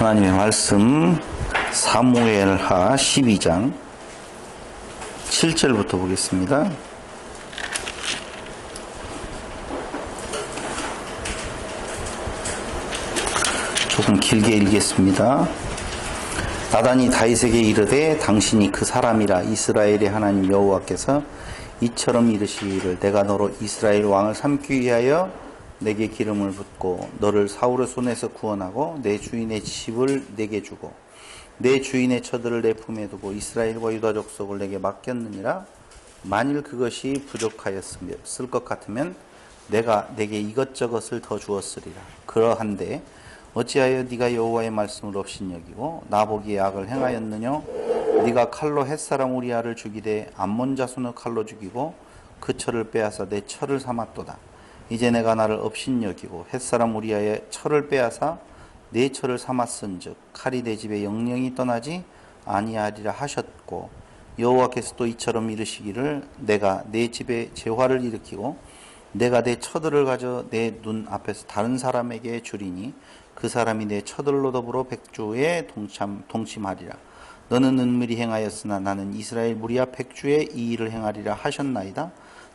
하나님의 말씀 사무엘하 12장 7절부터 보겠습니다. 조금 길게 읽겠습니다. 나단이 다윗에게 이르되 당신이 그 사람이라 이스라엘의 하나님 여호와께서 이처럼 이르시기를 내가 너로 이스라엘 왕을 삼기 위하여 내게 기름을 붓고 너를 사울의 손에서 구원하고 내 주인의 집을 내게 주고 내 주인의 처들을 내 품에 두고 이스라엘과 유다 족속을 내게 맡겼느니라. 만일 그것이 부족하였을 것 같으면 내가 내게 이것저것을 더 주었으리라. 그러한데 어찌하여 네가 여호와의 말씀을 업신여기고 나보기에 악을 행하였느냐? 네가 칼로 햇사람 우리아를 죽이되 암몬 자손을 칼로 죽이고 그 철을 빼앗아 내 철을 삼았도다. 이제 내가 나를 업신여기고 햇사람 우리아의 철을 빼앗아 내 철을 삼았은즉 칼이 내 집에 영영이 떠나지 아니하리라 하셨고 여호와께서 또 이처럼 이르시기를 내가 내 집에 재화를 일으키고 내가 내 처들을 가져 내 눈 앞에서 다른 사람에게 주리니 그 사람이 내 처들로 더불어 백주에 동침하리라. 너는 은밀히 행하였으나 나는 이스라엘 무리와 백주에 이 일을 행하리라 하셨나이다.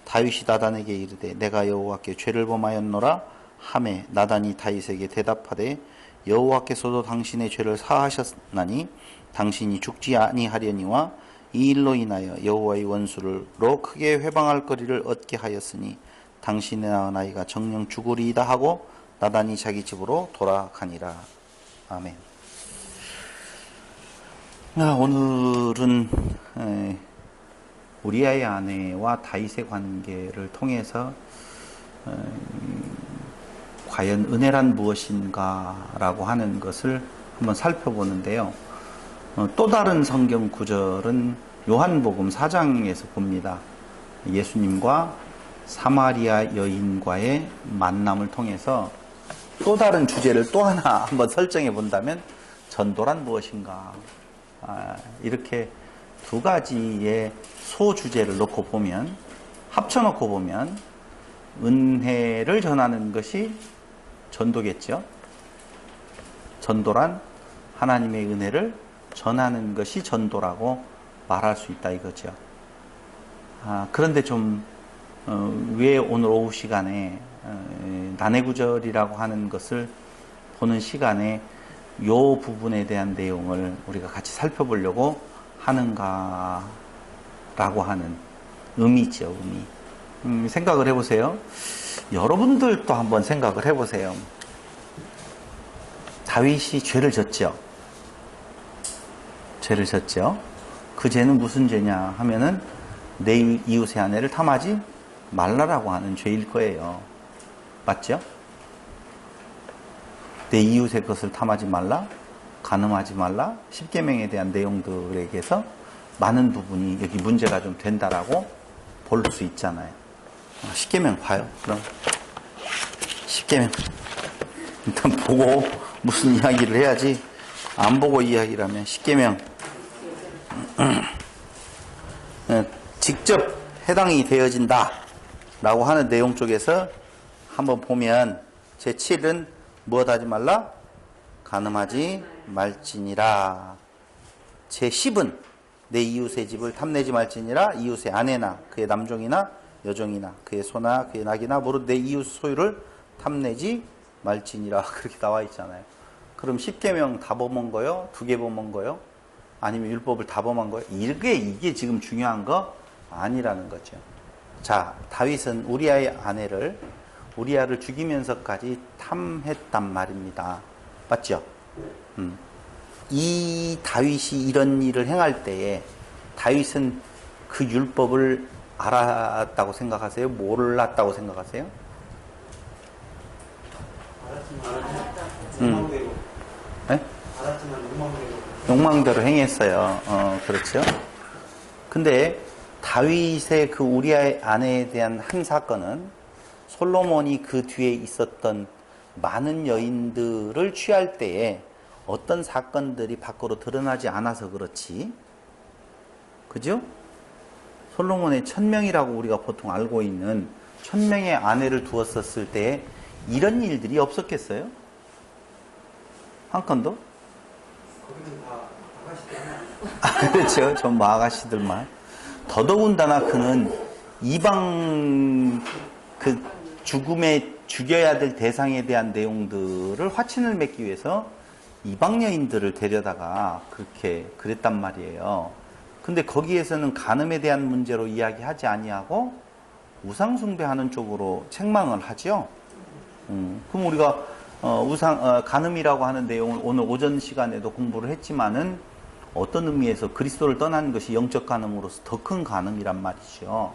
다윗이 나단에게 이르되 내가 여호와께 죄를 범하였노라 하매 나단이 다윗에게 대답하되 여호와께서도 당신의 죄를 사하셨나니 당신이 죽지 아니하려니와 이 일로 인하여 여호와의 원수로 크게 회방할 거리를 얻게 하였으니 당신의 낳은 아이가 정녕 죽으리이다 하고 나단이 자기 집으로 돌아가니라. 아멘. 오늘은 우리아의 아내와 다윗의 관계를 통해서 과연 은혜란 무엇인가 라고 하는 것을 한번 살펴보는데요. 또 다른 성경 구절은 요한복음 4장에서 봅니다. 예수님과 사마리아 여인과의 만남을 통해서 또 다른 주제를 또 하나 한번 설정해 본다면 전도란 무엇인가, 이렇게 두 가지의 소주제를 놓고 보면, 합쳐놓고 보면 은혜를 전하는 것이 전도겠죠. 전도란 하나님의 은혜를 전하는 것이 전도라고 말할 수 있다 이거죠. 그런데 왜 오늘 오후 시간에 난해구절이라고 하는 것을 보는 시간에 이 부분에 대한 내용을 우리가 같이 살펴보려고 하는가 라고 하는 의미죠. 의미. 생각을 해보세요. 여러분들도 한번 생각을 해보세요. 다윗이 죄를 졌죠. 죄를 졌죠. 그 죄는 무슨 죄냐 하면은 내 이웃의 아내를 탐하지 말라라고 하는 죄일 거예요. 맞죠? 내 이웃의 것을 탐하지 말라, 간음하지 말라, 십계명에 대한 내용들에게서 많은 부분이 여기 문제가 좀 된다라고 볼 수 있잖아요. 십계명 봐요. 그럼 십계명 일단 보고 무슨 이야기를 해야지. 안 보고 이야기를 하면 십계명 직접 해당이 되어진다 라고 하는 내용 쪽에서 한번 보면 제7은 무엇 하지 말라? 간음하지 말지니라. 제10은 내 이웃의 집을 탐내지 말지니라. 이웃의 아내나 그의 남종이나 여종이나 그의 소나 그의 낙이나 무릇 내 이웃 소유를 탐내지 말지니라. 그렇게 나와 있잖아요. 그럼 10계명 다 범한 거요? 2개 범한 거요? 아니면 율법을 다 범한 거요? 이게 지금 중요한 거 아니라는 거죠. 자, 다윗은 우리아의 아내를 우리아를 죽이면서까지 탐했단 말입니다. 맞죠? 이 다윗이 이런 일을 행할 때에 다윗은 그 율법을 알았다고 생각하세요? 몰랐다고 생각하세요? 알았지만 네? 욕망대로 행했어요. 그렇죠? 근데 다윗의 그 우리아의 아내에 대한 한 사건은 솔로몬이 그 뒤에 있었던 많은 여인들을 취할 때에 어떤 사건들이 밖으로 드러나지 않아서 그렇지. 그죠? 솔로몬의 1000명이라고 우리가 보통 알고 있는 1000명의 아내를 두었었을 때에 이런 일들이 없었겠어요? 한 건도? 거기는 다 아가씨들. 그렇죠. 전 아가씨들만. 더더군다나 그는 이방 그 죽음에 죽여야 될 대상에 대한 내용들을 화친을 맺기 위해서 이방 여인들을 데려다가 그렇게 그랬단 말이에요. 근데 거기에서는 간음에 대한 문제로 이야기하지 아니하고 우상 숭배하는 쪽으로 책망을 하죠. 그럼 우리가 간음이라고 하는 내용을 오늘 오전 시간에도 공부를 했지만은 어떤 의미에서 그리스도를 떠나는 것이 영적 간음으로서 더 큰 간음이란 말이죠.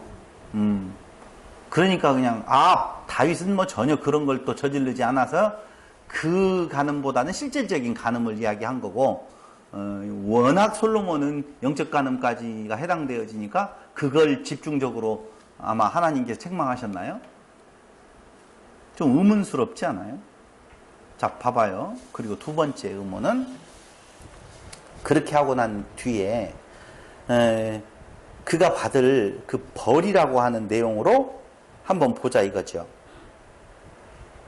그러니까 그냥 다윗은 뭐 전혀 그런 걸 또 저지르지 않아서 그 간음보다는 실질적인 간음을 이야기한 거고, 워낙 솔로몬은 영적 간음까지가 해당되어지니까 그걸 집중적으로 아마 하나님께서 책망하셨나요? 좀 의문스럽지 않아요? 자, 봐봐요. 그리고 두 번째 의문은 그렇게 하고 난 뒤에 그가 받을 그 벌이라고 하는 내용으로 한번 보자 이거죠.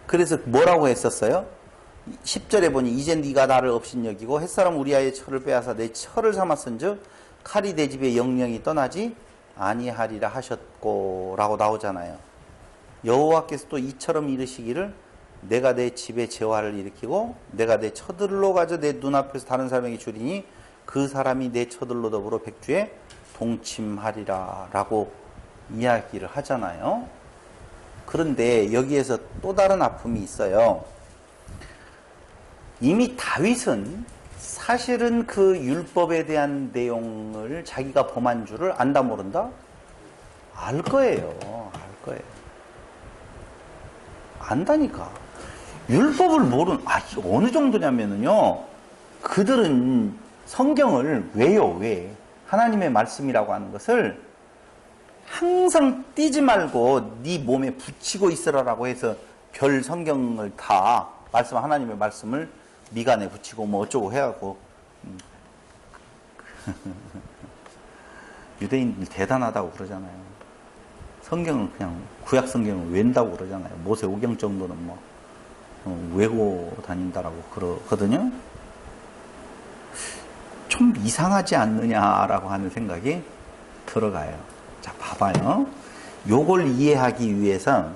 그래서 뭐라고 했었어요? 10절에 보니 이제 네가 나를 업신여기고 햇사람 우리아의 철을 빼앗아 내 철을 삼았은즉 칼이 내 집에 영영이 떠나지 아니하리라 하셨고 라고 나오잖아요. 여호와께서 또 이처럼 이르시기를 내가 내 집에 재화를 일으키고 내가 내 처들로 가져 내 눈앞에서 다른 사람에게 주리니 그 사람이 내 처들로 더불어 백주에 동침하리라 라고 이야기를 하잖아요. 그런데 여기에서 또 다른 아픔이 있어요. 이미 다윗은 사실은 그 율법에 대한 내용을 자기가 범한 줄을 안다 모른다? 알 거예요. 알 거예요. 안다니까. 율법을 어느 정도냐면요. 그들은 성경을 왜? 하나님의 말씀이라고 하는 것을 항상 띄지 말고 네 몸에 붙이고 있으라라고 해서 별 성경을 다 하나님의 말씀을 미간에 붙이고 뭐 어쩌고 해갖고 유대인들 대단하다고 그러잖아요. 성경은 그냥 구약 성경을 외운다고 그러잖아요. 모세 오경 정도는 뭐 외고 다닌다라고 그러거든요. 좀 이상하지 않느냐라고 하는 생각이 들어가요. 자, 봐봐요. 요걸 이해하기 위해서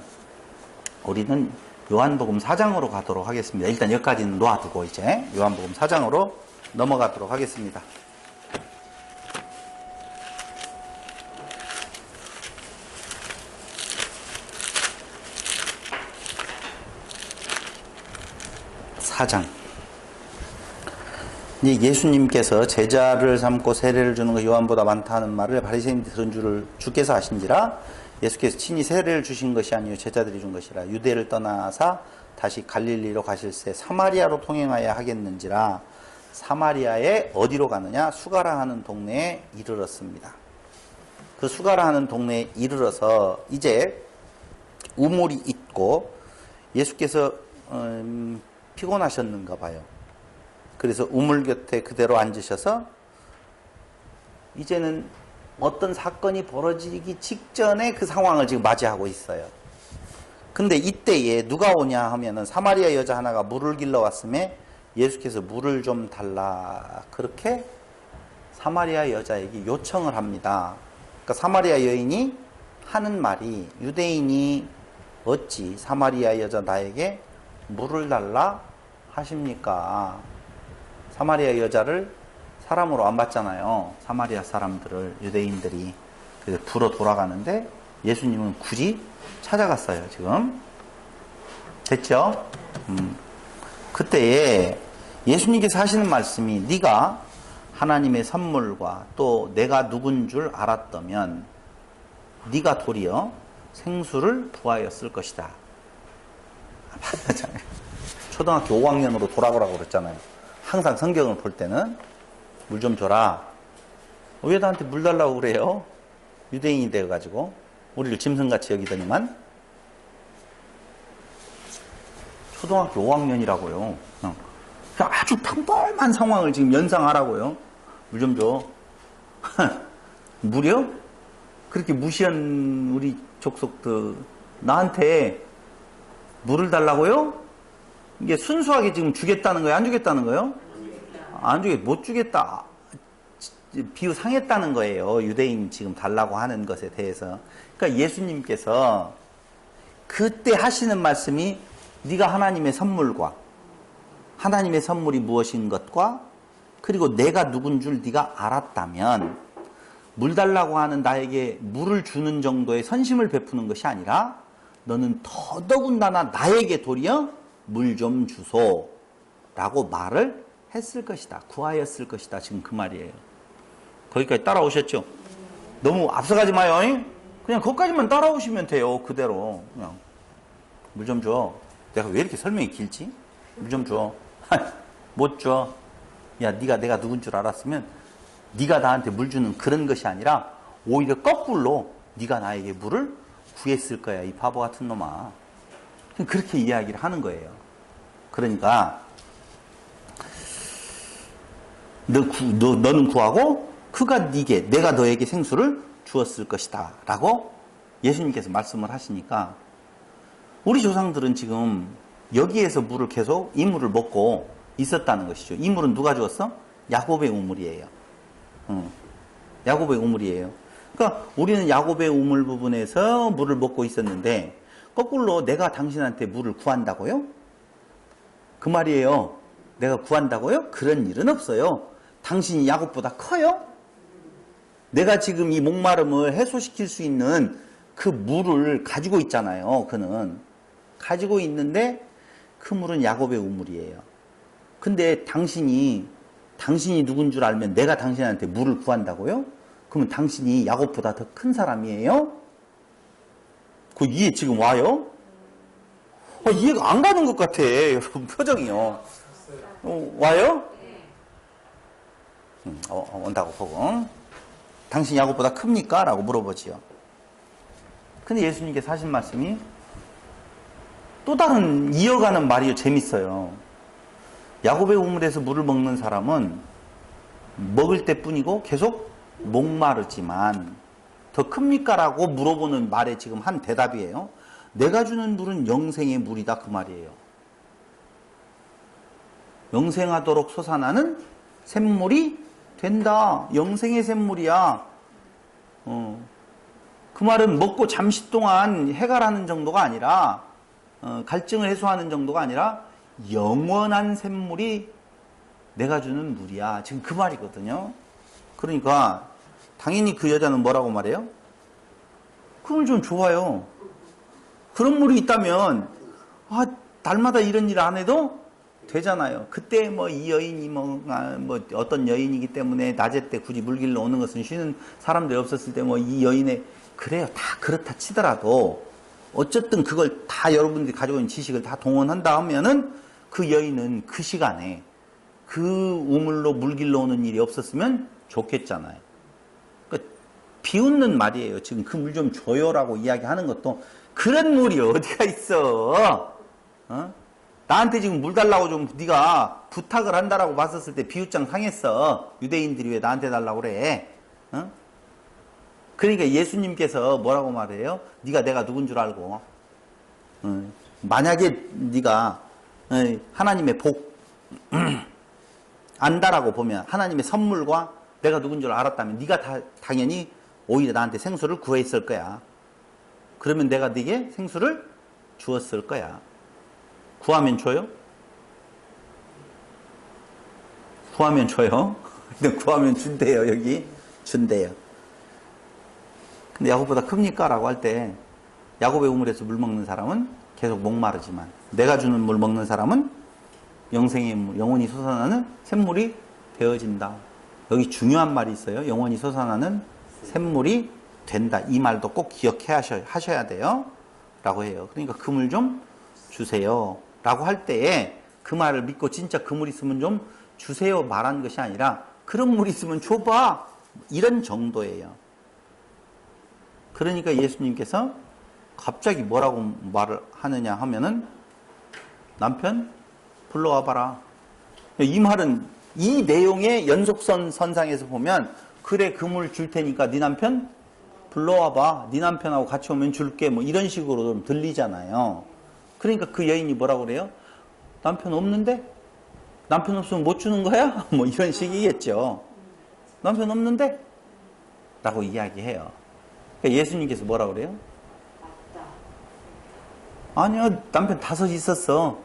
우리는 요한복음 4장으로 가도록 하겠습니다. 일단 여기까지는 놓아두고 이제 요한복음 4장으로 넘어가도록 하겠습니다. 예수님께서 제자를 삼고 세례를 주는 것이 요한보다 많다는 말을 바리새인들이 들은 줄을 주께서 아신지라. 예수께서 친히 세례를 주신 것이 아니요 제자들이 준 것이라. 유대를 떠나사 다시 갈릴리로 가실새 사마리아로 통행하여 하겠는지라. 사마리아에 어디로 가느냐? 수가라 하는 동네에 이르렀습니다. 그 수가라 하는 동네에 이르러서 이제 우물이 있고 예수께서 피곤하셨는가 봐요. 그래서 우물 곁에 그대로 앉으셔서 이제는 어떤 사건이 벌어지기 직전에 그 상황을 지금 맞이하고 있어요. 근데 이때에 누가 오냐 하면은 사마리아 여자 하나가 물을 길러 왔음에 예수께서 물을 좀 달라. 그렇게 사마리아 여자에게 요청을 합니다. 그러니까 사마리아 여인이 하는 말이 유대인이 어찌 사마리아 여자 나에게 물을 달라 하십니까? 사마리아 여자를 사람으로 안 봤잖아요. 사마리아 사람들을 유대인들이. 그래서 불어 돌아가는데 예수님은 굳이 찾아갔어요. 지금 됐죠? 그때에 예수님께서 하시는 말씀이 네가 하나님의 선물과 또 내가 누군 줄 알았다면 네가 도리어 생수를 부하였을 것이다. 초등학교 5학년으로 돌아오라고 그랬잖아요. 항상 성경을 볼 때는 물 좀 줘라. 왜 나한테 물 달라고 그래요? 유대인이 되어가지고 우리를 짐승같이 여기더니만. 초등학교 5학년이라고요. 그냥 아주 평범한 상황을 지금 연상하라고요. 물 좀 줘. 물이요? 그렇게 무시한 우리 족속들 나한테 물을 달라고요? 이게 순수하게 지금 주겠다는 거예요? 안 주겠다는 거예요? 안 주겠, 못 주겠다. 비유 상했다는 거예요. 유대인 지금 달라고 하는 것에 대해서. 그러니까 예수님께서 그때 하시는 말씀이 네가 하나님의 선물과 하나님의 선물이 무엇인 것과 그리고 내가 누군 줄 네가 알았다면 물 달라고 하는 나에게 물을 주는 정도의 선심을 베푸는 것이 아니라 너는 더더군다나 나에게 도리어 물 좀 주소 라고 말을 했을 것이다. 구하였을 것이다. 지금 그 말이에요. 거기까지 따라오셨죠? 너무 앞서가지 마요. 그냥 거기까지만 따라오시면 돼요. 그대로. 그냥 물 좀 줘. 내가 왜 이렇게 설명이 길지? 물 좀 줘. 못 줘. 야, 네가 내가 누군 줄 알았으면 네가 나한테 물 주는 그런 것이 아니라 오히려 거꾸로 네가 나에게 물을 구했을 거야. 이 바보 같은 놈아. 그렇게 이야기를 하는 거예요. 그러니까 너는 구하고 그가 네게 내가 너에게 생수를 주었을 것이다 라고 예수님께서 말씀을 하시니까 우리 조상들은 지금 여기에서 물을 계속 이 물을 먹고 있었다는 것이죠. 이 물은 누가 주었어? 야곱의 우물이에요. 야곱의 우물이에요. 그러니까 우리는 야곱의 우물 부분에서 물을 먹고 있었는데 거꾸로 내가 당신한테 물을 구한다고요? 그 말이에요. 내가 구한다고요? 그런 일은 없어요. 당신이 야곱보다 커요? 내가 지금 이 목마름을 해소시킬 수 있는 그 물을 가지고 있잖아요. 그는 가지고 있는데 그 물은 야곱의 우물이에요. 근데 당신이 누군 줄 알면 내가 당신한테 물을 구한다고요? 그러면 당신이 야곱보다 더 큰 사람이에요? 그 이해 지금 와요? 이해가 안 가는 것 같아. 여러분 표정이요. 와요? 온다고 보고. 당신 야곱보다 큽니까? 라고 물어보지요. 근데 예수님께서 하신 말씀이 또 다른 이어가는 말이 재밌어요. 야곱의 우물에서 물을 먹는 사람은 먹을 때뿐이고 계속 목마르지만 더 큽니까? 라고 물어보는 말에 지금 한 대답이에요. 내가 주는 물은 영생의 물이다 그 말이에요. 영생하도록 솟아나는 샘물이 된다. 영생의 샘물이야. 그 말은 먹고 잠시 동안 해결하는 정도가 아니라 갈증을 해소하는 정도가 아니라 영원한 샘물이 내가 주는 물이야. 지금 그 말이거든요. 그러니까 당연히 그 여자는 뭐라고 말해요? 그 물 좀 좋아요. 그런 물이 있다면 날마다 이런 일 안 해도 되잖아요. 그때 이 여인이 어떤 여인이기 때문에 낮에 때 굳이 물 길러 오는 것은 쉬는 사람들이 없었을 때 이 여인의 그래요. 다 그렇다 치더라도 어쨌든 그걸 다 여러분들이 가지고 있는 지식을 다 동원한다 하면은 그 여인은 그 시간에 그 우물로 물 길러 오는 일이 없었으면 좋겠잖아요. 그러니까 비웃는 말이에요. 지금 그 물 좀 줘요라고 이야기하는 것도 그런 물이 어디가 있어? 나한테 지금 물 달라고 좀 네가 부탁을 한다라고 봤었을 때 비웃장 상했어. 유대인들이 왜 나한테 달라고 그래? 그러니까 예수님께서 뭐라고 말해요? 네가 내가 누군 줄 알고 만약에 네가 하나님의 복 안다라고 보면 하나님의 선물과 내가 누군 줄 알았다면 네가 당연히 오히려 나한테 생수를 구했을 거야. 그러면 내가 네게 생수를 주었을 거야. 구하면 줘요? 구하면 줘요? 근데 구하면 준대요. 여기 준대요. 근데 야곱보다 큽니까? 라고 할 때 야곱의 우물에서 물 먹는 사람은 계속 목마르지만 내가 주는 물 먹는 사람은 영생의 물, 영원히 솟아나는 샘물이 되어진다. 여기 중요한 말이 있어요. 영원히 솟아나는 샘물이 된다. 이 말도 꼭 기억하셔야 돼요. 라고 해요. 그러니까 그 물 좀 주세요. 라고 할 때에 그 말을 믿고 진짜 그 물 있으면 좀 주세요 말한 것이 아니라 그런 물 있으면 줘봐. 이런 정도예요. 그러니까 예수님께서 갑자기 뭐라고 말을 하느냐 하면은 남편 불러와 봐라. 이 말은 이 내용의 연속선상에서 보면 그래 그 물 줄 테니까 네 남편 불러와 봐. 네 남편하고 같이 오면 줄게. 이런 식으로 좀 들리잖아요. 그러니까 그 여인이 뭐라고 그래요? 남편 없는데? 남편 없으면 못 주는 거야? 뭐 이런 식이겠죠. 남편 없는데? 라고 이야기해요. 그러니까 예수님께서 뭐라 그래요? 아니야, 남편 5 있었어.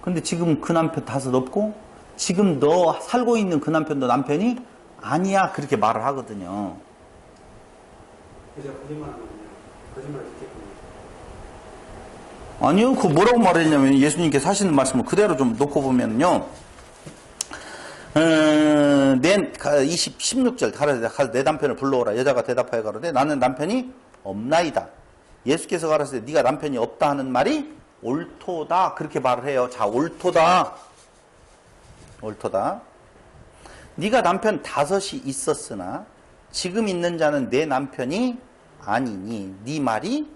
근데 지금 그 남편 5 없고, 지금 너 살고 있는 그 남편도 남편이 아니야. 그렇게 말을 하거든요. 그저 거짓말하는 거냐? 거짓말 듣겠군요. 아니요, 그 뭐라고 말했냐면 예수님께서 하시는 말씀을 그대로 좀 놓고 보면요. 16절 가라사대 내 남편을 불러오라. 여자가 대답하여 가로되 나는 남편이 없나이다. 예수께서 가라사대 네가 남편이 없다 하는 말이 옳도다. 그렇게 말을 해요. 자, 옳도다. 네가 남편 5이 있었으나 지금 있는 자는 내 남편이 아니니 네 말이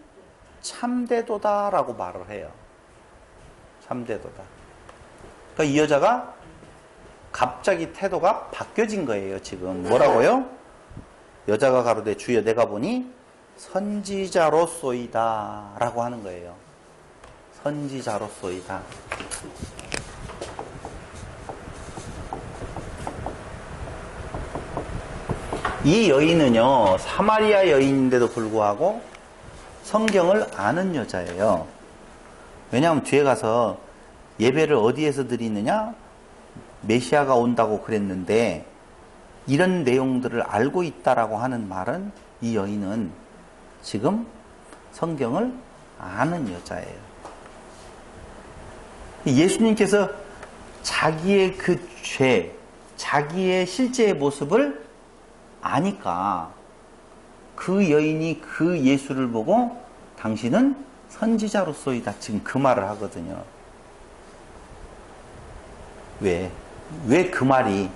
참되도다 라고 말을 해요. 참되도다. 그러니까 이 여자가 갑자기 태도가 바뀌어진 거예요. 지금 뭐라고요? 여자가 가로되 주여 내가 보니 선지자로소이다 라고 하는 거예요. 선지자로소이다. 이 여인은요, 사마리아 여인인데도 불구하고 성경을 아는 여자예요. 왜냐하면 뒤에 가서 예배를 어디에서 드리느냐? 메시아가 온다고 그랬는데 이런 내용들을 알고 있다라고 하는 말은 이 여인은 지금 성경을 아는 여자예요. 예수님께서 자기의 그 죄, 자기의 실제의 모습을 아니까 그 여인이 그 예수를 보고 당신은 선지자로서이다. 지금 그 말을 하거든요. 왜 그 말이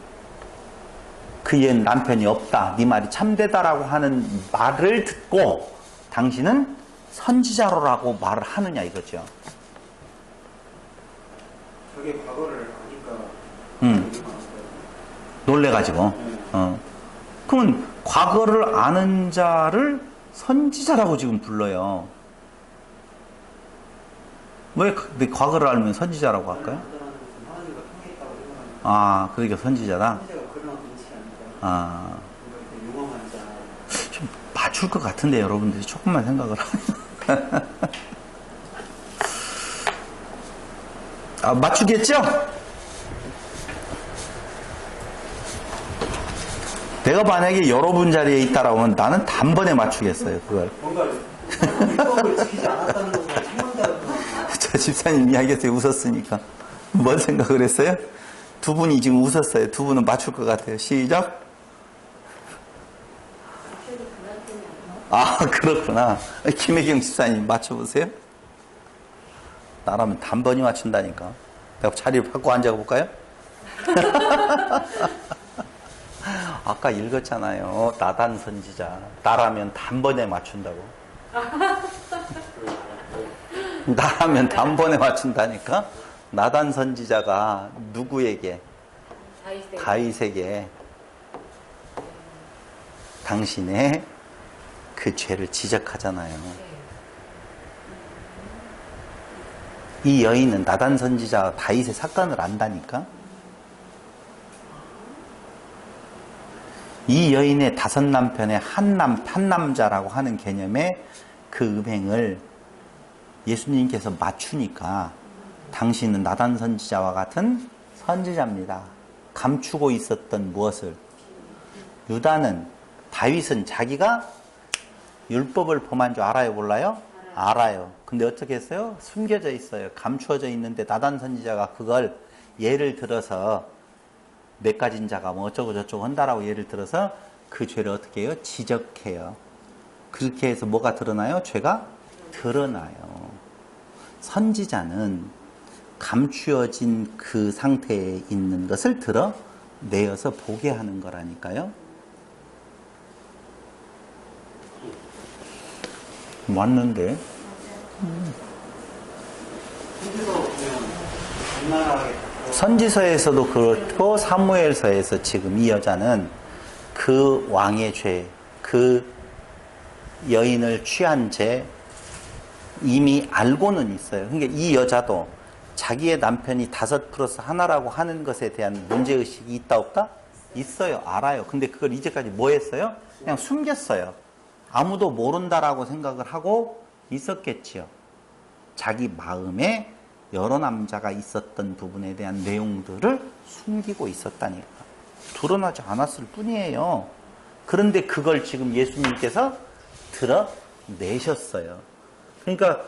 그 여인 남편이 없다. 네 말이 참되다라고 하는 말을 듣고 당신은 선지자로라고 말을 하느냐 이거죠. 저게 과거를 아니까 놀래가지고. 그러면 과거를 아는 자를 선지자라고 지금 불러요. 왜 과거를 알면 선지자라고 할까요? 하나님과 통했다고 생각하니까 아, 그러니까 선지자다? 선지자가 그런 분이 아니까 아, 이렇게 용감한 자. 좀 맞출 것 같은데 여러분들이 조금만 생각을 하면. 아, 맞추겠죠? 내가 만약에 여러분 자리에 있다라고 하면 나는 단번에 맞추겠어요, 그걸. 뭔가 율법을 지키지 않았다는 것을 책망자로 저 집사님 이야기에서 웃었으니까. 뭔 생각을 했어요? 두 분이 지금 웃었어요. 두 분은 맞출 것 같아요. 시작. 아, 그렇구나. 김혜경 집사님 맞춰보세요. 나라면 단번에 맞춘다니까. 내가 자리를 바꿔 앉아볼까요? 아까 읽었잖아요. 나단 선지자. 나라면 단번에 맞춘다고. 나라면 단번에 맞춘다니까. 나단 선지자가 누구에게? 다윗에게 당신의 그 죄를 지적하잖아요. 이 여인은 나단 선지자가 다윗의 사건을 안다니까. 이 여인의 5 남편의 한 남자라고 하는 개념의 그 음행을 예수님께서 맞추니까 당신은 나단 선지자와 같은 선지자입니다. 감추고 있었던 무엇을? 유다는, 다윗은 자기가 율법을 범한 줄 알아요, 몰라요? 알아요. 근데 어떻게 했어요? 숨겨져 있어요. 감추어져 있는데 나단 선지자가 그걸 예를 들어서 몇 가진 자가 뭐 어쩌고 저쩌고 한다라고 예를 들어서 그 죄를 어떻게 해요? 지적해요. 그렇게 해서 뭐가 드러나요? 죄가 드러나요. 선지자는 감추어진 그 상태에 있는 것을 드러내어서 보게 하는 거라니까요. 맞는데? 선지서에서도 그렇고 사무엘서에서 지금 이 여자는 그 왕의 죄, 그 여인을 취한 죄 이미 알고는 있어요. 그러니까 이 여자도 자기의 남편이 5+1라고 하는 것에 대한 문제의식이 있다 없다? 있어요. 알아요. 근데 그걸 이제까지 뭐 했어요? 그냥 숨겼어요. 아무도 모른다라고 생각을 하고 있었겠지요. 자기 마음에 여러 남자가 있었던 부분에 대한 내용들을 숨기고 있었다니까. 드러나지 않았을 뿐이에요. 그런데 그걸 지금 예수님께서 드러내셨어요. 그러니까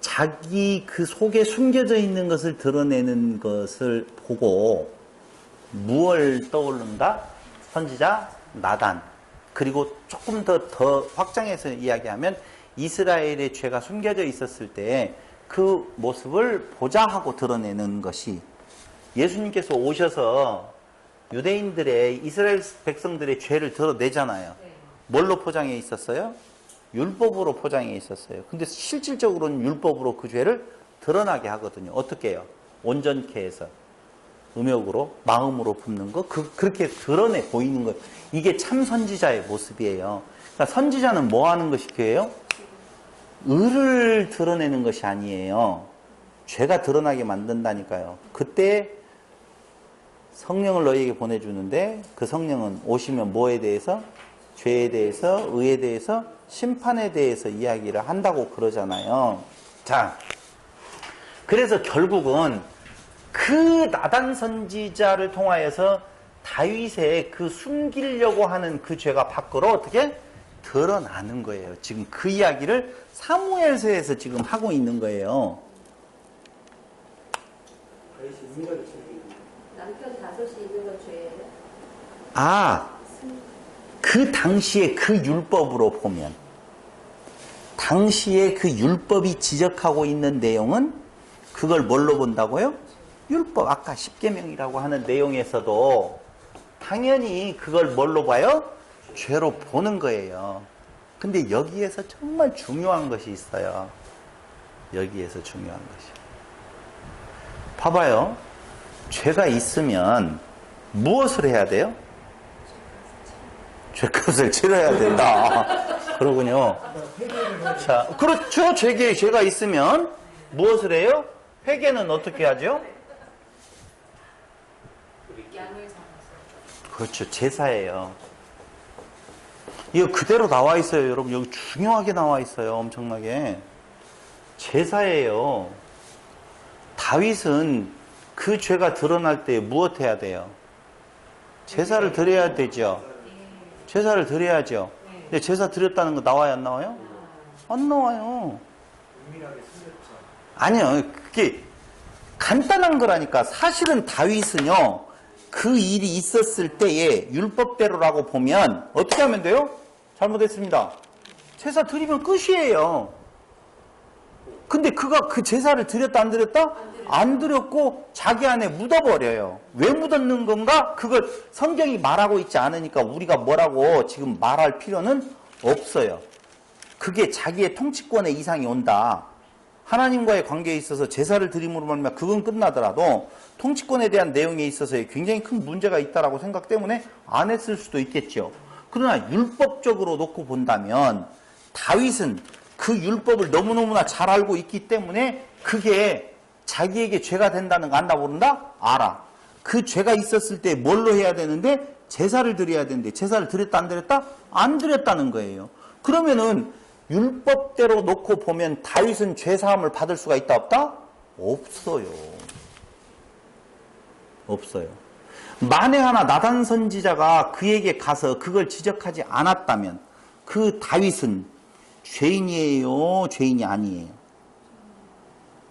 자기 그 속에 숨겨져 있는 것을 드러내는 것을 보고 무엇을 떠오른다? 선지자 나단. 그리고 조금 더 확장해서 이야기하면 이스라엘의 죄가 숨겨져 있었을 때 그 모습을 보자 하고 드러내는 것이 예수님께서 오셔서 유대인들의 이스라엘 백성들의 죄를 드러내잖아요. 뭘로 포장해 있었어요? 율법으로 포장해 있었어요. 근데 실질적으로는 율법으로 그 죄를 드러나게 하거든요. 어떻게 해요? 온전케 해서 음욕으로 마음으로 품는 거 그렇게 드러내 보이는 거예요. 이게 참 선지자의 모습이에요. 그러니까 선지자는 뭐 하는 것이 교회예요? 의를 드러내는 것이 아니에요. 죄가 드러나게 만든다니까요. 그때 성령을 너희에게 보내주는데 그 성령은 오시면 뭐에 대해서? 죄에 대해서, 의에 대해서, 심판에 대해서 이야기를 한다고 그러잖아요. 자, 그래서 결국은 그 나단 선지자를 통하여서 다윗의 그 숨기려고 하는 그 죄가 밖으로 어떻게 드러나는 거예요. 지금 그 이야기를 사무엘서에서 지금 하고 있는 거예요. 남편 5이 있는 건 죄예요? 그 당시에 그 율법으로 보면 당시에 그 율법이 지적하고 있는 내용은 그걸 뭘로 본다고요? 율법, 아까 십계명이라고 하는 내용에서도 당연히 그걸 뭘로 봐요? 죄로 보는 거예요. 근데 여기에서 정말 중요한 것이 있어요. 여기에서 중요한 것이. 봐봐요. 죄가 있으면 무엇을 해야 돼요? 죄값을 치러야 된다. 그러군요. 자, 그렇죠. 죄가 있으면 무엇을 해요? 회개는 어떻게 하죠? 그렇죠. 제사예요. 이거 그대로 나와 있어요, 여러분. 여기 중요하게 나와 있어요. 엄청나게. 제사예요. 다윗은 그 죄가 드러날 때 무엇 해야 돼요? 제사를 드려야 되죠. 제사를 드려야죠. 근데 제사 드렸다는 거 나와요, 안 나와요? 안 나와요. 아니요. 그게 간단한 거라니까. 사실은 다윗은요, 그 일이 있었을 때에 율법대로라고 보면 어떻게 하면 돼요? 잘못했습니다. 제사 드리면 끝이에요. 근데 그가 그 제사를 드렸다 안 드렸다? 안 드렸고 자기 안에 묻어버려요. 왜 묻었는 건가? 그걸 성경이 말하고 있지 않으니까 우리가 뭐라고 지금 말할 필요는 없어요. 그게 자기의 통치권에 이상이 온다. 하나님과의 관계에 있어서 제사를 드림으로 말미암아 그건 끝나더라도 통치권에 대한 내용에 있어서 굉장히 큰 문제가 있다라고 생각 때문에 안 했을 수도 있겠죠. 그러나 율법적으로 놓고 본다면 다윗은 그 율법을 너무너무나 잘 알고 있기 때문에 그게 자기에게 죄가 된다는 거 안다 모른다? 알아. 그 죄가 있었을 때 뭘로 해야 되는데? 제사를 드려야 되는데 제사를 드렸다 안 드렸다? 안 드렸다는 거예요. 그러면은 율법대로 놓고 보면 다윗은 죄사함을 받을 수가 있다 없다? 없어요. 없어요. 만에 하나 나단 선지자가 그에게 가서 그걸 지적하지 않았다면 그 다윗은 죄인이에요? 죄인이 아니에요?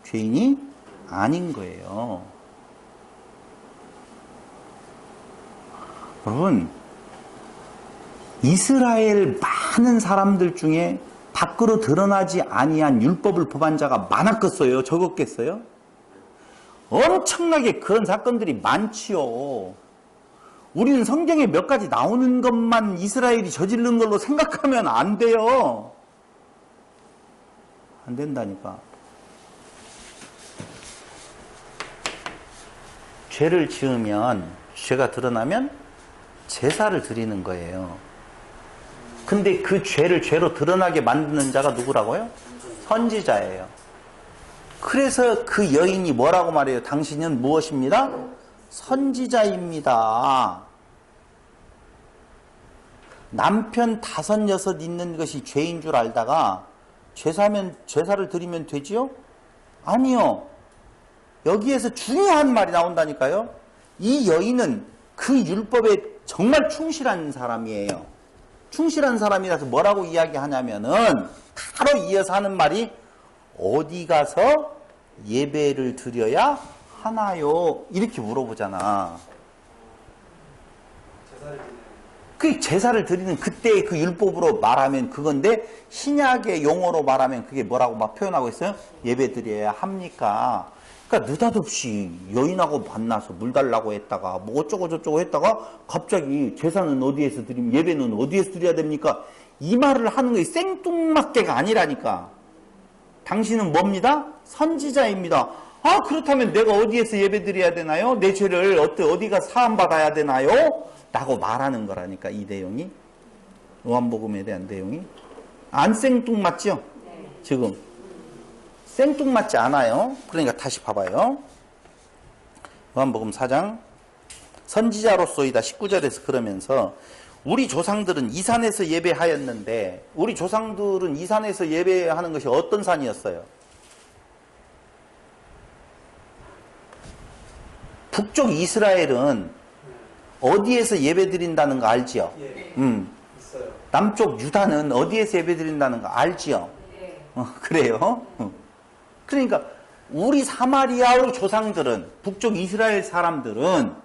죄인이 아닌 거예요. 여러분, 이스라엘 많은 사람들 중에 밖으로 드러나지 아니한 율법을 법한 자가 많았겠어요? 적었겠어요? 엄청나게 그런 사건들이 많지요. 우리는 성경에 몇 가지 나오는 것만 이스라엘이 저지른 걸로 생각하면 안 돼요. 안 된다니까. 죄를 지으면, 죄가 드러나면 제사를 드리는 거예요. 근데 그 죄를 죄로 드러나게 만드는 자가 누구라고요? 선지자예요. 그래서 그 여인이 뭐라고 말해요? 당신은 무엇입니다? 선지자입니다. 남편 5, 6 있는 것이 죄인 줄 알다가 제사를 드리면 되지요? 아니요. 여기에서 중요한 말이 나온다니까요. 이 여인은 그 율법에 정말 충실한 사람이에요. 충실한 사람이라서 뭐라고 이야기하냐면은 바로 이어서 하는 말이 어디 가서 예배를 드려야 하나요? 이렇게 물어보잖아. 그 제사를 드리는 그때의 그 율법으로 말하면 그건데 신약의 용어로 말하면 그게 뭐라고 막 표현하고 있어요? 예배 드려야 합니까? 그러니까 느닷없이 여인하고 만나서 물 달라고 했다가 뭐 어쩌고 저쩌고 했다가 갑자기 제사는 어디에서 드리면 예배는 어디에서 드려야 됩니까? 이 말을 하는 게 생뚱맞게가 아니라니까. 당신은 뭡니다? 선지자입니다. 아, 그렇다면 내가 어디에서 예배 드려야 되나요? 내 죄를 어디가 사함받아야 되나요? 라고 말하는 거라니까, 이 내용이. 요한복음에 대한 내용이. 안 생뚱맞죠? 지금. 생뚱맞지 않아요. 그러니까 다시 봐봐요. 요한복음 4장. 선지자로서이다. 19절에서 그러면서 우리 조상들은 이 산에서 예배하였는데 우리 조상들은 이 산에서 예배하는 것이 어떤 산이었어요? 북쪽 이스라엘은 어디에서 예배 드린다는 거 알지요? 있어요. 남쪽 유다는 어디에서 예배 드린다는 거 알지요? 그래요? 그러니까 우리 사마리아의 조상들은 북쪽 이스라엘 사람들은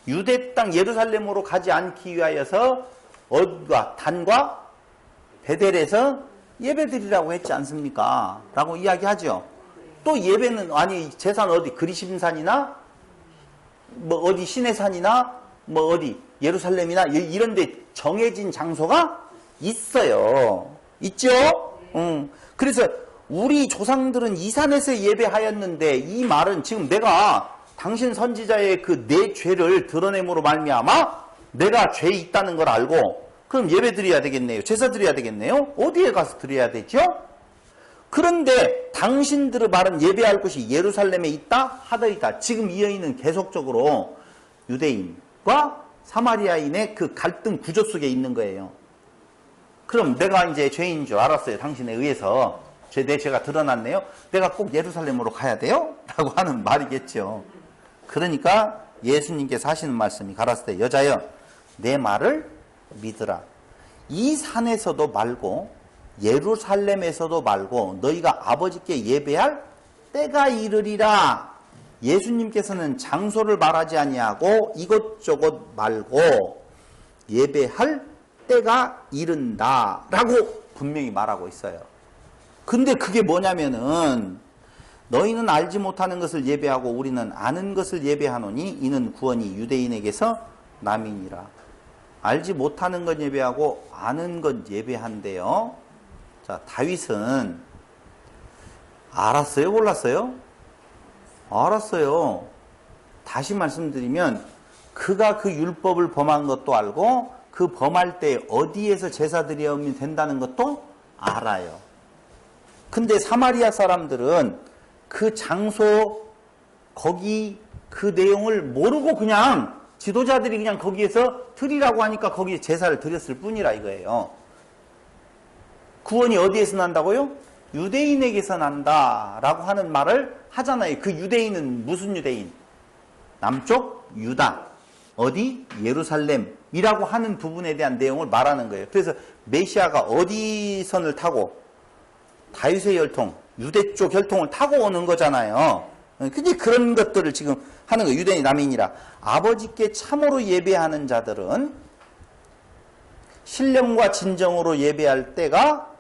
유대 땅 예루살렘으로 가지 않기 위하여서 od과 단과 베델에서 예배드리라고 했지 않습니까? 라고 이야기하죠. 또 예배는 아니 제산 어디 그리심산이나 뭐 어디 시내산이나 뭐 어디 예루살렘이나 이런 데 정해진 장소가 있어요. 있죠? 그래서 우리 조상들은 이 산에서 예배하였는데 이 말은 지금 내가 당신 선지자의 그 내 죄를 드러냄으로 말미암아 내가 죄 있다는 걸 알고 그럼 예배 드려야 되겠네요. 제사 드려야 되겠네요. 어디에 가서 드려야 되죠? 그런데 당신들의 말은 예배할 곳이 예루살렘에 있다 하더이다. 지금 이 여인은 계속적으로 유대인과 사마리아인의 그 갈등 구조 속에 있는 거예요. 그럼 내가 이제 죄인 줄 알았어요. 당신에 의해서 내 죄가 드러났네요. 내가 꼭 예루살렘으로 가야 돼요? 라고 하는 말이겠죠. 그러니까 예수님께서 하시는 말씀이 가라사대 여자여 내 말을 믿으라. 이 산에서도 말고 예루살렘에서도 말고 너희가 아버지께 예배할 때가 이르리라. 예수님께서는 장소를 말하지 아니하고 이것저것 말고 예배할 때가 이른다 라고 분명히 말하고 있어요. 근데 그게 뭐냐면은 너희는 알지 못하는 것을 예배하고 우리는 아는 것을 예배하노니 이는 구원이 유대인에게서 남이니라. 알지 못하는 것 예배하고 아는 것 예배한대요. 자, 다윗은 알았어요? 몰랐어요? 알았어요. 다시 말씀드리면 그가 그 율법을 범한 것도 알고 그 범할 때 어디에서 제사 드리면 된다는 것도 알아요. 근데 사마리아 사람들은 그 장소 거기 그 내용을 모르고 그냥 지도자들이 그냥 거기에서 드리라고 하니까 거기에 제사를 드렸을 뿐이라 이거예요. 구원이 어디에서 난다고요? 유대인에게서 난다라고 하는 말을 하잖아요. 그 유대인은 무슨 유대인? 남쪽 유다. 어디? 예루살렘이라고 하는 부분에 대한 내용을 말하는 거예요. 그래서 메시아가 어디 선을 타고 다윗의 혈통, 유대 쪽 혈통을 타고 오는 거잖아요. 근데 그런 것들을 지금 하는 거예요. 유대인이 남인이라. 아버지께 참으로 예배하는 자들은 신령과 진정으로 예배할 때가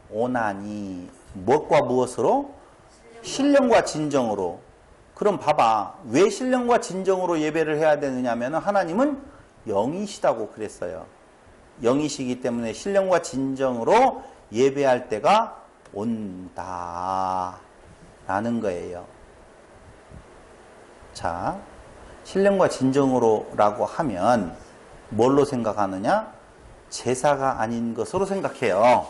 오나니. 무엇과 무엇으로? 신령과 진정으로. 그럼 봐봐. 왜 신령과 진정으로 예배를 해야 되느냐면 하나님은 영이시다고 그랬어요. 영이시기 때문에 신령과 진정으로 예배할 때가 온다 라는 거예요. 자, 신령과 진정으로 라고 하면 뭘로 생각하느냐? 제사가 아닌 것으로 생각해요.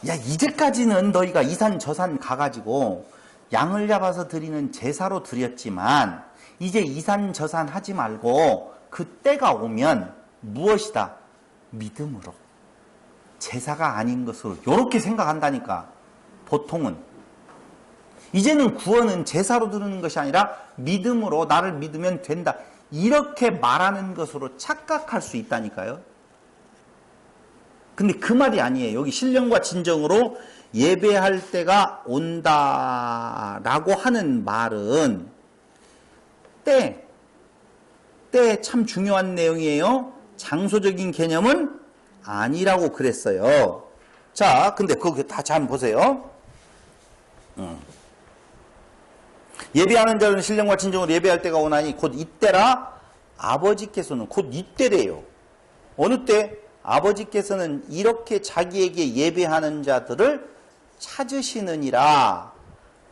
야, 이제까지는 너희가 이산 저산 가가지고 양을 잡아서 드리는 제사로 드렸지만 이제 이산 저산 하지 말고 그 때가 오면 무엇이다? 믿음으로. 제사가 아닌 것으로. 이렇게 생각한다니까. 보통은. 이제는 구원은 제사로 드리는 것이 아니라 믿음으로 나를 믿으면 된다. 이렇게 말하는 것으로 착각할 수 있다니까요. 근데 그 말이 아니에요. 여기 신령과 진정으로 예배할 때가 온다라고 하는 말은 때 참 중요한 내용이에요. 장소적인 개념은 아니라고 그랬어요. 자, 근데 그거 다 잘 보세요. 예배하는 자는 신령과 진정으로 예배할 때가 오나니 곧 이때라 아버지께서는 곧 이때래요. 어느 때? 아버지께서는 이렇게 자기에게 예배하는 자들을 찾으시느니라.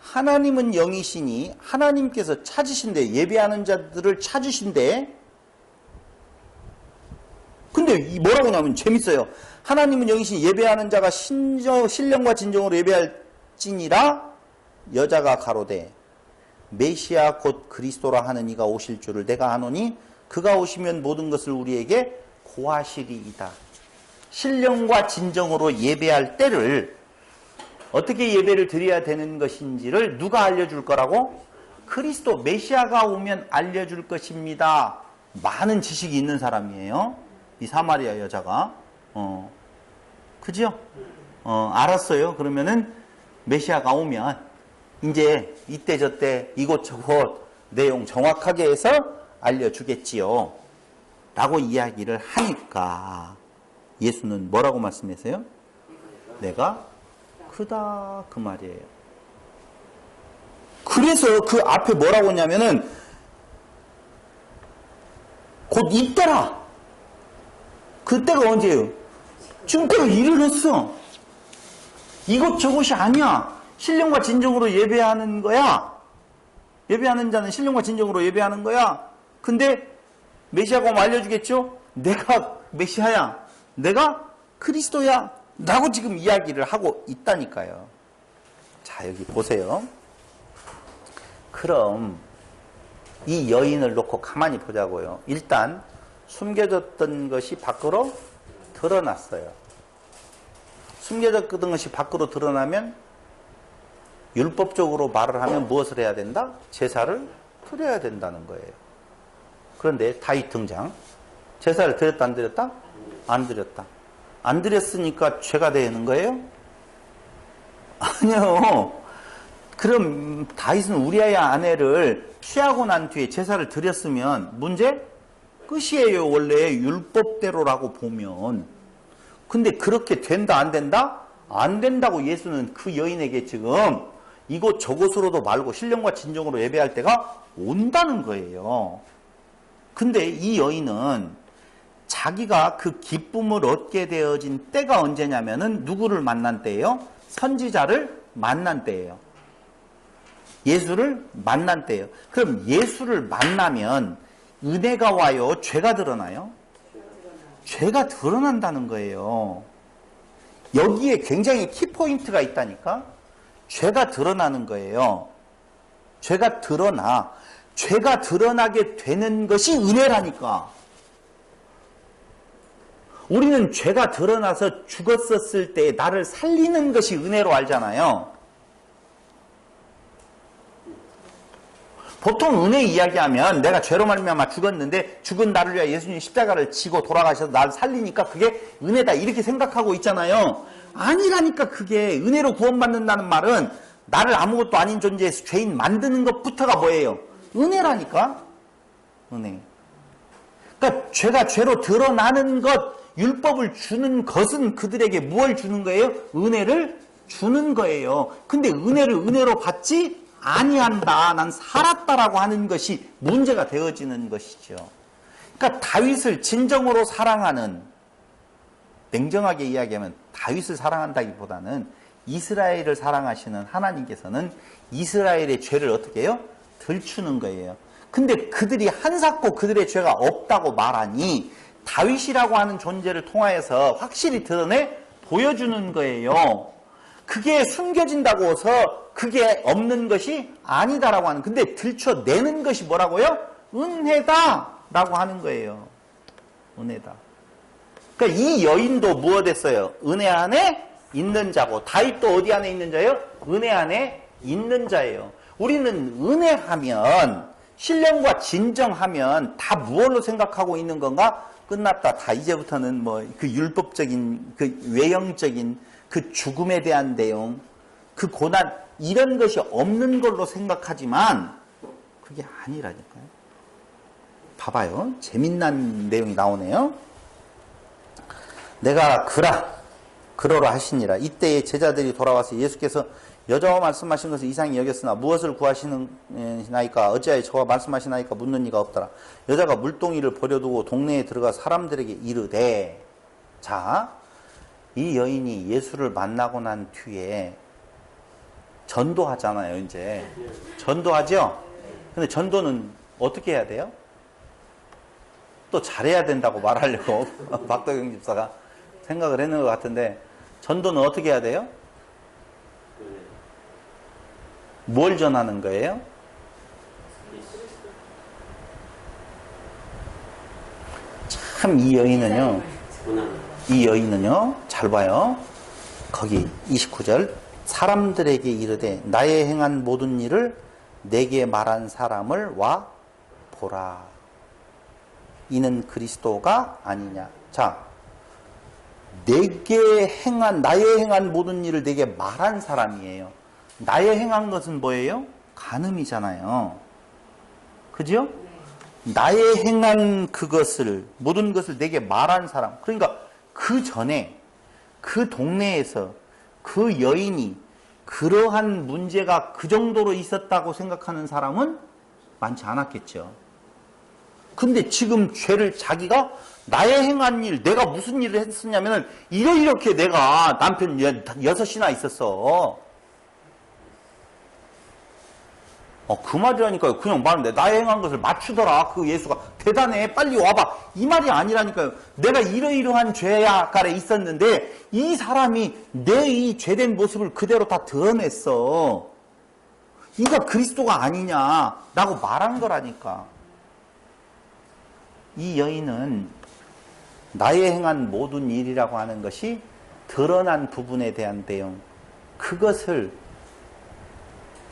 하나님은 영이시니 하나님께서 찾으신대. 예배하는 자들을 찾으신대. 근데 뭐라고 하냐면 재밌어요. 하나님은 영이시니 예배하는 자가 신령과 진정으로 예배할지니라. 여자가 가로되 메시아 곧 그리스도라 하는 이가 오실 줄을 내가 아노니 그가 오시면 모든 것을 우리에게 고하시리이다. 신령과 진정으로 예배할 때를 어떻게 예배를 드려야 되는 것인지를 누가 알려줄 거라고? 그리스도 메시아가 오면 알려줄 것입니다. 많은 지식이 있는 사람이에요. 이 사마리아 여자가. 그죠? 알았어요. 그러면은 메시아가 오면 이제 이때 저때 이곳저곳 내용 정확하게 해서 알려주겠지요. 라고 이야기를 하니까 예수는 뭐라고 말씀하세요? 내가 크다 그 말이에요. 그래서 그 앞에 뭐라고 했냐면은 곧 이때라. 그때가 언제예요? 지금까지 일을 했어. 이것저것이 아니야. 신령과 진정으로 예배하는 거야. 예배하는 자는 신령과 진정으로 예배하는 거야. 근데 메시아가 오면 알려주겠죠? 내가 메시아야. 내가 그리스도야. 라고 지금 이야기를 하고 있다니까요. 자, 여기 보세요. 그럼 이 여인을 놓고 가만히 보자고요. 일단 숨겨졌던 것이 밖으로 드러났어요. 숨겨졌던 것이 밖으로 드러나면 율법적으로 말을 하면 무엇을 해야 된다? 제사를 드려야 된다는 거예요. 그런데 다윗 등장. 제사를 드렸다 안 드렸다? 안 드렸다. 안 드렸으니까 죄가 되는 거예요? 아니요. 그럼 다윗은 우리아의 아내를 취하고 난 뒤에 제사를 드렸으면 문제 끝이에요. 원래 율법대로라고 보면. 근데 그렇게 된다 안 된다? 안 된다고 예수는 그 여인에게 지금 이곳 저곳으로도 말고 신령과 진정으로 예배할 때가 온다는 거예요. 근데 이 여인은 자기가 그 기쁨을 얻게 되어진 때가 언제냐면은 누구를 만난 때예요? 선지자를 만난 때예요. 예수를 만난 때예요. 그럼 예수를 만나면 은혜가 와요? 죄가 드러나요? 죄가 드러난다는 거예요. 여기에 굉장히 키포인트가 있다니까? 죄가 드러나는 거예요. 죄가 드러나. 죄가 드러나게 되는 것이 은혜라니까. 우리는 죄가 드러나서 죽었었을 때 나를 살리는 것이 은혜로 알잖아요. 보통 은혜 이야기하면 내가 죄로 말미암아 죽었는데 죽은 나를 위하여 예수님이 십자가를 지고 돌아가셔서 나를 살리니까 그게 은혜다 이렇게 생각하고 있잖아요. 아니라니까. 그게 은혜로 구원받는다는 말은 나를 아무것도 아닌 존재에서 죄인 만드는 것부터가 뭐예요? 은혜라니까. 은혜. 그러니까 죄가 죄로 드러나는 것, 율법을 주는 것은 그들에게 무엇을 주는 거예요? 은혜를 주는 거예요. 근데 은혜를 은혜로 받지 아니한다. 난 살았다라고 하는 것이 문제가 되어지는 것이죠. 그러니까 다윗을 진정으로 사랑하는, 냉정하게 이야기하면 다윗을 사랑한다기보다는 이스라엘을 사랑하시는 하나님께서는 이스라엘의 죄를 어떻게 해요? 들추는 거예요. 근데 그들이 한사코 그들의 죄가 없다고 말하니 다윗이라고 하는 존재를 통하여서 확실히 드러내 보여주는 거예요. 그게 숨겨진다고 해서 그게 없는 것이 아니다라고 하는. 근데 들춰내는 것이 뭐라고요? 은혜다라고 하는 거예요. 은혜다. 그러니까 이 여인도 무엇했어요? 은혜 안에 있는 자고, 다윗도 어디 안에 있는 자예요? 은혜 안에 있는 자예요. 우리는 은혜하면, 신령과 진정하면 다 무엇로 생각하고 있는 건가? 끝났다. 다 이제부터는 뭐 그 율법적인, 그 외형적인 그 죽음에 대한 내용, 그 고난, 이런 것이 없는 걸로 생각하지만 그게 아니라니까요. 봐봐요. 재밌는 내용이 나오네요. 내가 그러라 하시니라. 이때에 제자들이 돌아와서 예수께서 여자와 말씀하신 것을 이상히 여겼으나 무엇을 구하시나이까 어찌하여 저와 말씀하시나이까 묻는 이가 없더라. 여자가 물동이를 버려두고 동네에 들어가 사람들에게 이르되, 자, 이 여인이 예수를 만나고 난 뒤에 전도하잖아요. 이제 전도하죠. 근데 전도는 어떻게 해야 돼요? 또 잘해야 된다고 말하려고 박덕영 집사가 생각을 했는 것 같은데, 전도는 어떻게 해야 돼요? 뭘 전하는 거예요? 참 이 여인은요 잘 봐요. 거기 29절, 사람들에게 이르되 나의 행한 모든 일을 내게 말한 사람을 와 보라. 이는 그리스도가 아니냐. 자, 나의 행한 모든 일을 내게 말한 사람이에요. 나의 행한 것은 뭐예요? 간음이잖아요. 그죠? 나의 행한 그것을, 모든 것을 내게 말한 사람. 그러니까 그 전에 그 동네에서 그 여인이 그러한 문제가 그 정도로 있었다고 생각하는 사람은 많지 않았겠죠. 근데 지금 죄를 자기가 나의 행한 일, 내가 무슨 일을 했었냐면은 이렇게 내가 남편 6이나 있었어. 그 말이라니까요. 그냥 말하는데 나의 행한 것을 맞추더라. 그 예수가 대단해. 빨리 와봐. 이 말이 아니라니까요. 내가 이러이러한 죄악가래 있었는데 이 사람이 내 이 죄된 모습을 그대로 다 드러냈어. 이가 그리스도가 아니냐라고 말한 거라니까. 이 여인은 나의 행한 모든 일이라고 하는 것이 드러난 부분에 대한 내용, 그것을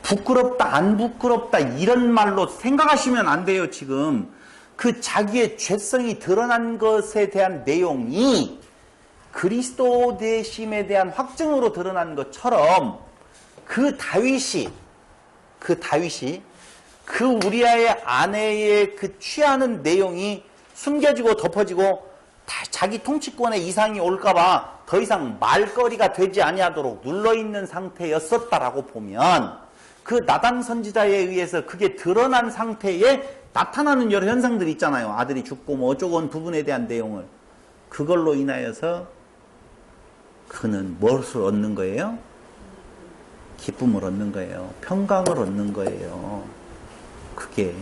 부끄럽다 안 부끄럽다 이런 말로 생각하시면 안 돼요. 지금 그 자기의 죄성이 드러난 것에 대한 내용이 그리스도 되심에 대한 확증으로 드러난 것처럼 그 다윗이 그 우리아의 아내의 그 취하는 내용이 숨겨지고 덮어지고 자기 통치권에 이상이 올까봐 더 이상 말거리가 되지 아니하도록 눌러있는 상태였었다라고 보면, 그 나단 선지자에 의해서 그게 드러난 상태에 나타나는 여러 현상들이 있잖아요. 아들이 죽고 뭐 어쩌고 한 부분에 대한 내용을, 그걸로 인하여서 그는 무엇을 얻는 거예요? 기쁨을 얻는 거예요. 평강을 얻는 거예요. 그게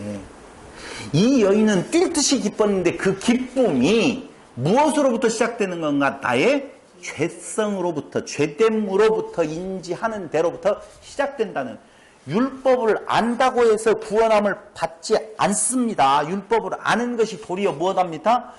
이 여인은 뛸 듯이 기뻤는데 그 기쁨이 무엇으로부터 시작되는 건가? 나의 죄성으로부터, 죄됨으로부터 인지하는 대로부터 시작된다는. 율법을 안다고 해서 구원함을 받지 않습니다. 율법을 아는 것이 도리어 무엇합니까?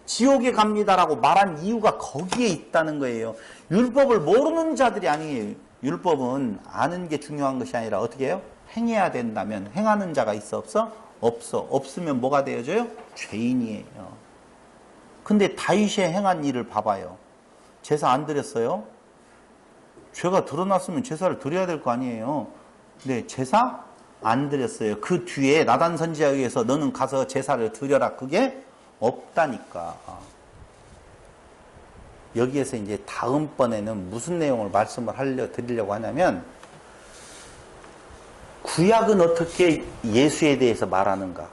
지옥에 갑니다라고 말한 이유가 거기에 있다는 거예요. 율법을 모르는 자들이 아니에요. 율법은 아는 게 중요한 것이 아니라 어떻게 해요? 행해야 된다면. 행하는 자가 있어 없어? 없어. 없으면 뭐가 되어져요? 죄인이에요. 근데 다윗이 행한 일을 봐봐요. 제사 안 드렸어요? 죄가 드러났으면 제사를 드려야 될 거 아니에요. 근데 제사 안 드렸어요. 그 뒤에 나단 선지자에 의해서 너는 가서 제사를 드려라. 그게 없다니까. 여기에서 이제 다음번에는 무슨 내용을 말씀을 드리려고 하냐면, 구약은 어떻게 예수에 대해서 말하는가.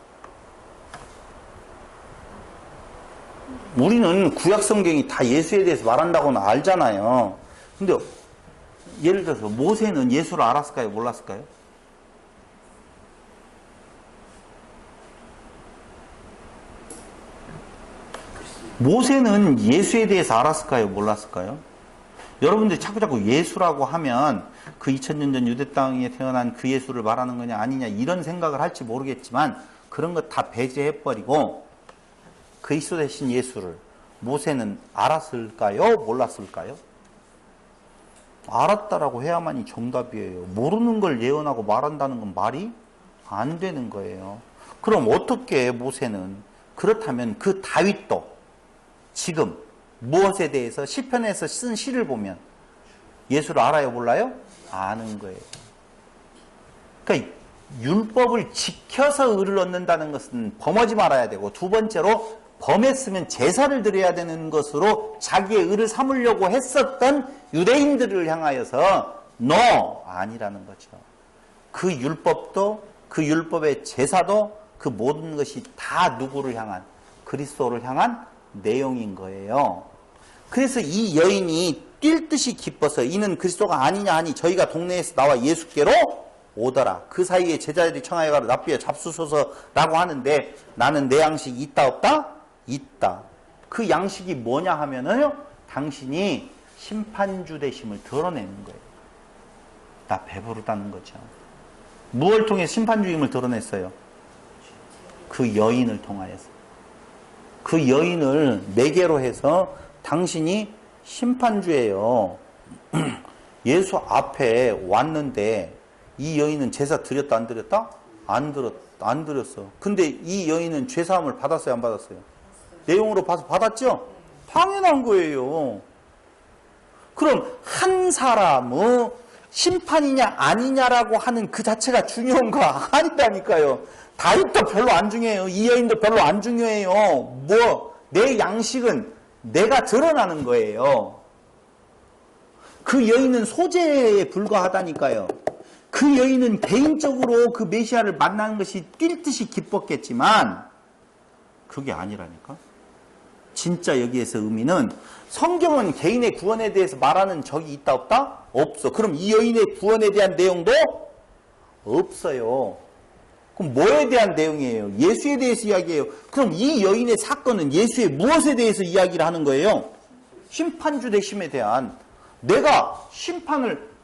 우리는 구약 성경이 다 예수에 대해서 말한다고는 알잖아요. 근데 예를 들어서 모세는 예수를 알았을까요? 몰랐을까요? 모세는 예수에 대해서 알았을까요? 몰랐을까요? 여러분들이 자꾸 예수라고 하면 그 2000년 전 유대 땅에 태어난 그 예수를 말하는 거냐 아니냐 이런 생각을 할지 모르겠지만 그런 거 다 배제해버리고 그리스도 대신 예수를 모세는 알았을까요? 몰랐을까요? 알았다라고 해야만이 정답이에요. 모르는 걸 예언하고 말한다는 건 말이 안 되는 거예요. 그럼 어떻게 모세는 그렇다면 그 다윗도 지금 무엇에 대해서 시편에서 쓴 시를 보면 예수를 알아요, 몰라요? 아는 거예요. 그러니까 율법을 지켜서 의를 얻는다는 것은 범하지 말아야 되고 두 번째로 범했으면 제사를 드려야 되는 것으로 자기의 의를 삼으려고 했었던 유대인들을 향하여서 아니라는 거죠. 그 율법도 그 율법의 제사도 그 모든 것이 다 누구를 향한 그리스도를 향한 내용인 거예요. 그래서 이 여인이 뛸 듯이 기뻐서 이는 그리스도가 아니냐 하니 저희가 동네에서 나와 예수께로 오더라. 그 사이에 제자들이 청하여 가로 납비여 잡수소서라고 하는데 나는 내 양식이 있다 없다? 있다. 그 양식이 뭐냐 하면은요, 당신이 심판주 되심을 드러내는 거예요. 나 배부르다는 거죠. 무엇을 통해 심판주임을 드러냈어요? 그 여인을 통하여서. 그 여인을 매개로 해서 당신이 심판주예요. 예수 앞에 왔는데 이 여인은 제사 드렸다 안 드렸다? 안 드렸어. 근데 이 여인은 죄사함을 받았어요 안 받았어요? 내용으로 봐서 받았죠? 당연한 거예요. 그럼 한 사람의 심판이냐 아니냐라고 하는 그 자체가 중요한가? 아니라니까요. 다윗도 별로 안 중요해요. 이 여인도 별로 안 중요해요. 내 양식은 내가 드러나는 거예요. 그 여인은 소재에 불과하다니까요. 그 여인은 개인적으로 그 메시아를 만나는 것이 뛸 듯이 기뻤겠지만 그게 아니라니까. 진짜 여기에서 의미는 성경은 개인의 구원에 대해서 말하는 적이 있다 없다? 없어. 그럼 이 여인의 구원에 대한 내용도 없어요. 그럼 뭐에 대한 내용이에요? 예수에 대해서 이야기해요. 그럼 이 여인의 사건은 예수의 무엇에 대해서 이야기를 하는 거예요? 심판주 되심에 대한. 내가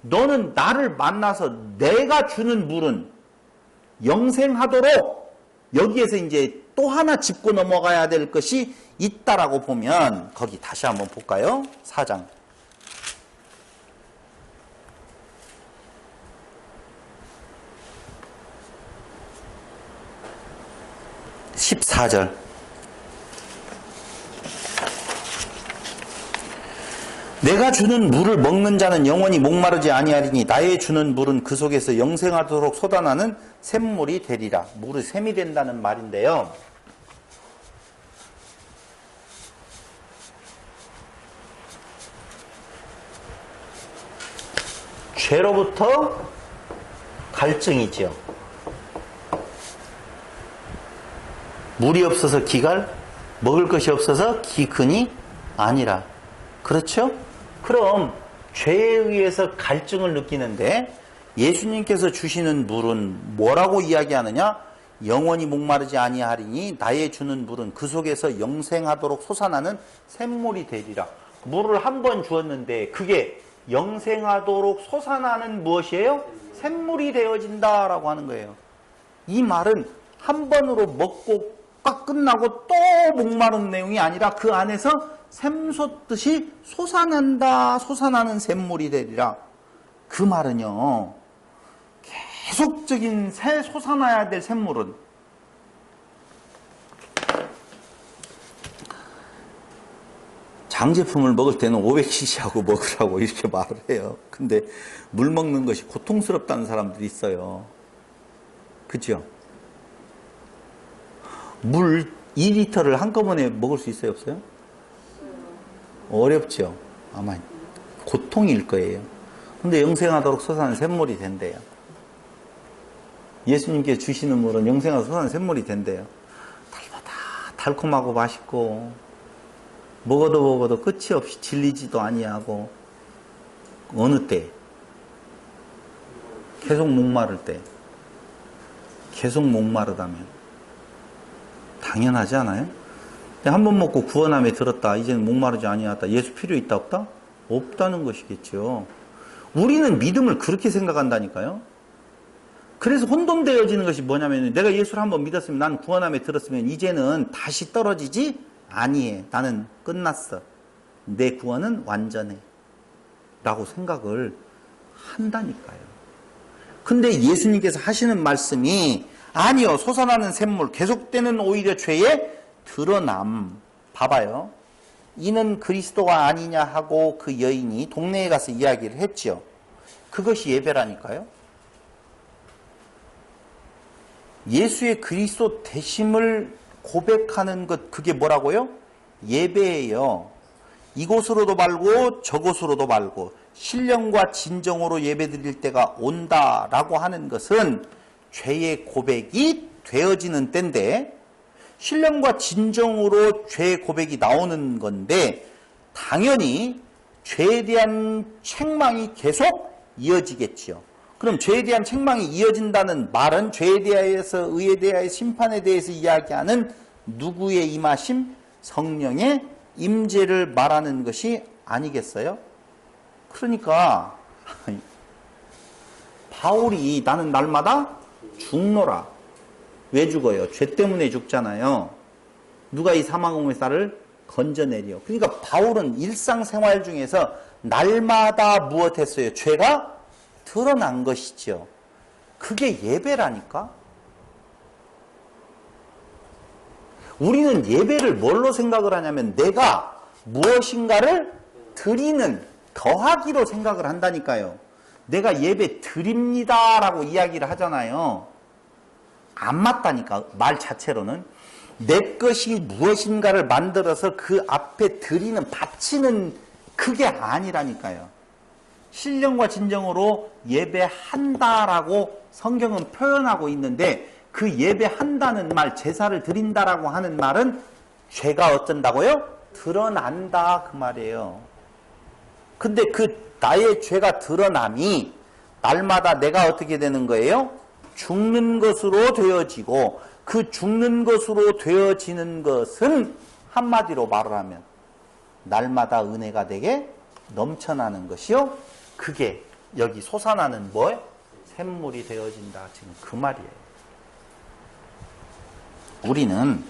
너는 나를 만나서 내가 주는 물은 영생하도록 여기에서 이제 또 하나 짚고 넘어가야 될 것이 있다라고 보면 거기 다시 한번 볼까요? 4장. 14절. 내가 주는 물을 먹는 자는 영원히 목마르지 아니하리니 나의 주는 물은 그 속에서 영생하도록 솟아나는 샘물이 되리라. 물이 샘이 된다는 말인데요. 죄로부터 갈증이지요. 물이 없어서 기갈, 먹을 것이 없어서 기근이 아니라. 그렇죠? 그럼 죄에 의해서 갈증을 느끼는데 예수님께서 주시는 물은 뭐라고 이야기하느냐? 영원히 목마르지 아니하리니 나의 주는 물은 그 속에서 영생하도록 솟아나는 샘물이 되리라. 물을 한 번 주었는데 그게 영생하도록 솟아나는 무엇이에요? 샘물이 되어진다라고 하는 거예요. 이 말은 한 번으로 먹고 딱 끝나고 또 목마른 내용이 아니라 그 안에서 샘솟듯이 솟아나는 샘물이 되리라. 그 말은요, 계속적인 솟아나야 될 샘물은 장제품을 먹을 때는 500cc하고 먹으라고 이렇게 말을 해요. 근데 물 먹는 것이 고통스럽다는 사람들이 있어요. 그죠? 물 2리터를 한꺼번에 먹을 수 있어요, 없어요? 어렵죠. 아마 고통일 거예요. 근데 영생하도록 솟아나는 샘물이 된대요. 예수님께 주시는 물은 영생하도록 솟아나는 샘물이 된대요. 달보다 달콤하고 맛있고 먹어도 끝이 없이 질리지도 아니하고. 어느 때? 계속 목마를 때. 계속 목마르다면 당연하지 않아요? 한 번 먹고 구원함에 들었다. 이제는 목마르지 아니하다. 예수 필요 있다 없다? 없다는 것이겠죠. 우리는 믿음을 그렇게 생각한다니까요. 그래서 혼돈되어지는 것이 뭐냐면 내가 예수를 한번 믿었으면 난 구원함에 들었으면 이제는 다시 떨어지지 아니해. 나는 끝났어. 내 구원은 완전해. 라고 생각을 한다니까요. 근데 예수님께서 하시는 말씀이 아니요. 솟아나는 샘물 계속되는 오히려 죄의 드러남. 봐봐요. 이는 그리스도가 아니냐 하고 그 여인이 동네에 가서 이야기를 했죠. 그것이 예배라니까요. 예수의 그리스도 되심을 고백하는 것, 그게 뭐라고요? 예배예요. 이곳으로도 말고 저곳으로도 말고 신령과 진정으로 예배드릴 때가 온다라고 하는 것은 죄의 고백이 되어지는 때인데, 신령과 진정으로 죄의 고백이 나오는 건데 당연히 죄에 대한 책망이 계속 이어지겠지요. 그럼 죄에 대한 책망이 이어진다는 말은 죄에 대하여서, 의에 대하여, 심판에 대해서 이야기하는 누구의 임하심? 성령의 임재를 말하는 것이 아니겠어요? 그러니까 바울이 나는 날마다 죽노라. 왜 죽어요? 죄 때문에 죽잖아요. 누가 이 사망의 쌀을 건져내려. 그러니까 바울은 일상생활 중에서 날마다 무엇했어요? 죄가 드러난 것이죠. 그게 예배라니까. 우리는 예배를 뭘로 생각을 하냐면 내가 무엇인가를 드리는, 더하기로 생각을 한다니까요. 내가 예배 드립니다라고 이야기를 하잖아요. 안 맞다니까. 말 자체로는 내 것이 무엇인가를 만들어서 그 앞에 드리는, 바치는, 그게 아니라니까요. 신령과 진정으로 예배한다라고 성경은 표현하고 있는데 그 예배한다는 말, 제사를 드린다라고 하는 말은 죄가 어쩐다고요? 드러난다 그 말이에요. 근데 그 나의 죄가 드러남이 날마다 내가 어떻게 되는 거예요? 죽는 것으로 되어지고, 그 죽는 것으로 되어지는 것은 한마디로 말을 하면 날마다 은혜가 되게 넘쳐나는 것이요. 그게 여기 솟아나는 뭐예요? 샘물이 되어진다. 지금 그 말이에요. 우리는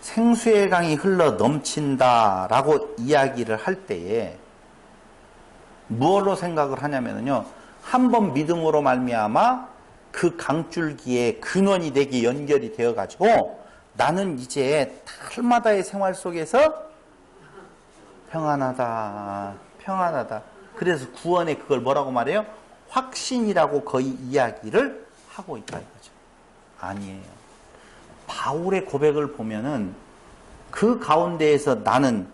생수의 강이 흘러 넘친다라고 이야기를 할 때에 무엇로 생각을 하냐면요. 한번 믿음으로 말미암아 그 강줄기에 근원이 되게 연결이 되어가지고 나는 이제 날마다의 생활 속에서 평안하다, 평안하다. 그래서 구원의 그걸 뭐라고 말해요? 확신이라고 거의 이야기를 하고 있다 이거죠. 아니에요. 바울의 고백을 보면은 그 가운데에서 나는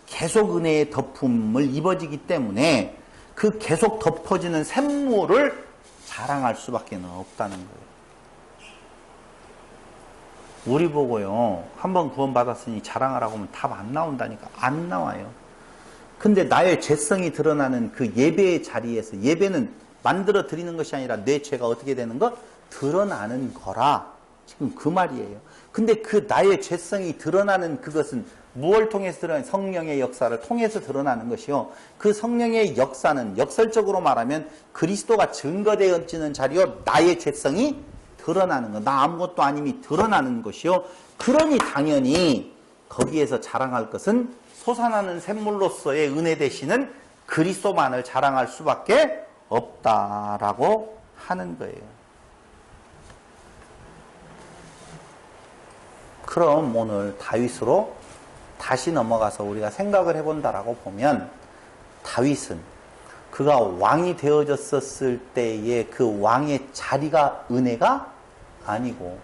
계속 은혜의 덮음을 입어지기 때문에 그 계속 덮어지는 샘물을 자랑할 수밖에 없다는 거예요. 우리 보고요, 한번 구원받았으니 자랑하라고 하면 답 안 나온다니까. 안 나와요. 근데 나의 죄성이 드러나는 그 예배의 자리에서, 예배는 만들어 드리는 것이 아니라 내 죄가 어떻게 되는 것? 드러나는 거라. 지금 그 말이에요. 근데 그 나의 죄성이 드러나는 그것은 무엇을 통해서 드러나는? 성령의 역사를 통해서 드러나는 것이요. 그 성령의 역사는 역설적으로 말하면 그리스도가 증거되어지는 자리요. 나의 죄성이 드러나는 것. 나 아무것도 아님이 드러나는 것이요. 그러니 당연히 거기에서 자랑할 것은 솟아나는 샘물로서의 은혜 되시는 그리스도만을 자랑할 수밖에 없다라고 하는 거예요. 그럼 오늘 다윗으로 다시 넘어가서 우리가 생각을 해본다라고 보면, 다윗은 그가 왕이 되어졌었을 때의 그 왕의 자리가 은혜가 아니고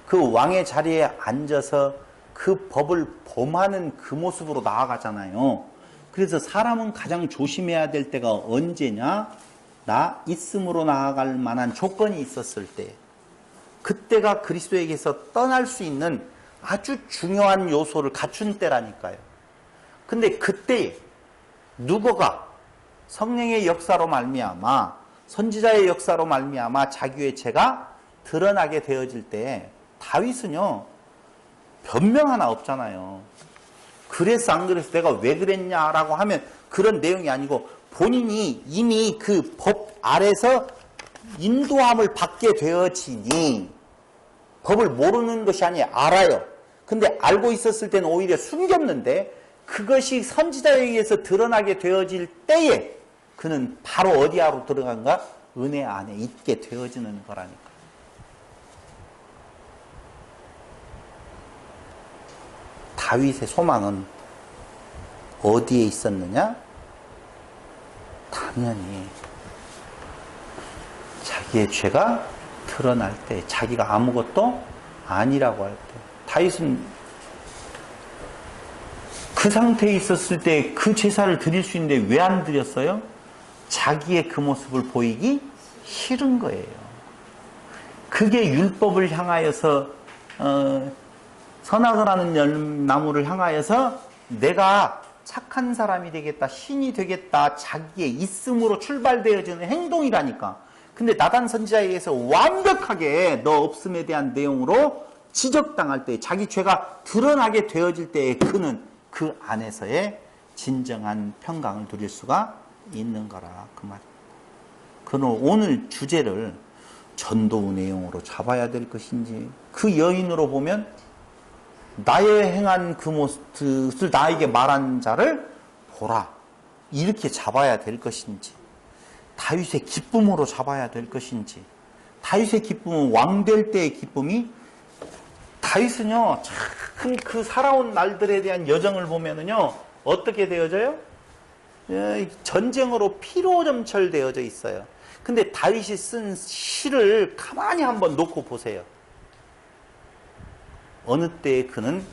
그 왕의 자리에 앉아서 그 법을 범하는 그 모습으로 나아가잖아요. 그래서 사람은 가장 조심해야 될 때가 언제냐? 나 있음으로 나아갈 만한 조건이 있었을 때, 그때가 그리스도에게서 떠날 수 있는 아주 중요한 요소를 갖춘 때라니까요. 근데 그때 누구가 성령의 역사로 말미암아, 선지자의 역사로 말미암아 자기의 죄가 드러나게 되어질 때 다윗은요, 변명 하나 없잖아요. 그래서 안 그래서 내가 왜 그랬냐라고 하면 그런 내용이 아니고 본인이 이미 그 법 아래서 인도함을 받게 되어지니 법을 모르는 것이 아니에요. 알아요. 근데 알고 있었을 때는 오히려 숨겼는데 그것이 선지자에 의해서 드러나게 되어질 때에 그는 바로 어디하로 들어간가? 은혜 안에 있게 되어지는 거라니까. 다윗의 소망은 어디에 있었느냐? 당연히 자기의 죄가 드러날 때, 자기가 아무것도 아니라고 할 때. 다윗은 그 상태에 있었을 때 그 제사를 드릴 수 있는데 왜 안 드렸어요? 자기의 그 모습을 보이기 싫은 거예요. 그게 율법을 향하여서 선악을 하는 나무를 향하여서 내가 착한 사람이 되겠다, 신이 되겠다, 자기의 있음으로 출발되어지는 행동이라니까. 근데 나단 선지자에 의해서 완벽하게 너 없음에 대한 내용으로 지적당할 때, 자기 죄가 드러나게 되어질 때에 그는 그 안에서의 진정한 평강을 누릴 수가 있는 거라 그 말입니다. 그는 오늘 주제를 전도의 내용으로 잡아야 될 것인지, 그 여인으로 보면 나의 행한 그 모습을 나에게 말한 자를 보라, 이렇게 잡아야 될 것인지, 다윗의 기쁨으로 잡아야 될 것인지. 다윗의 기쁨은 왕 될 때의 기쁨이, 다윗은요 참 그 살아온 날들에 대한 여정을 보면은요 어떻게 되어져요? 전쟁으로 피로점철되어져 있어요. 근데 다윗이 쓴 시를 가만히 한번 놓고 보세요. 어느 때에 그는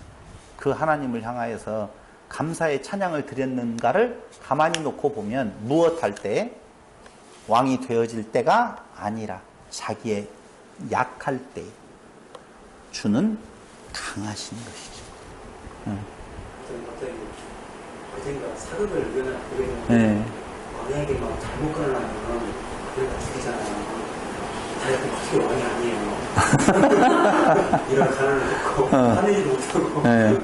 그 하나님을 향하여서 감사의 찬양을 드렸는가를 가만히 놓고 보면 무엇할 때? 왕이 되어질 때가 아니라 자기의 약할 때 주는 강하신 것이죠. 갑자기 어젠가 사극을 그랬는데 네. 왕에게 막 잘못 가려면 그래가 죽이잖아요. 자기한테 어떻게 왕이 아니에요. 이런 가난을 듣고 화내지 못하고. 네.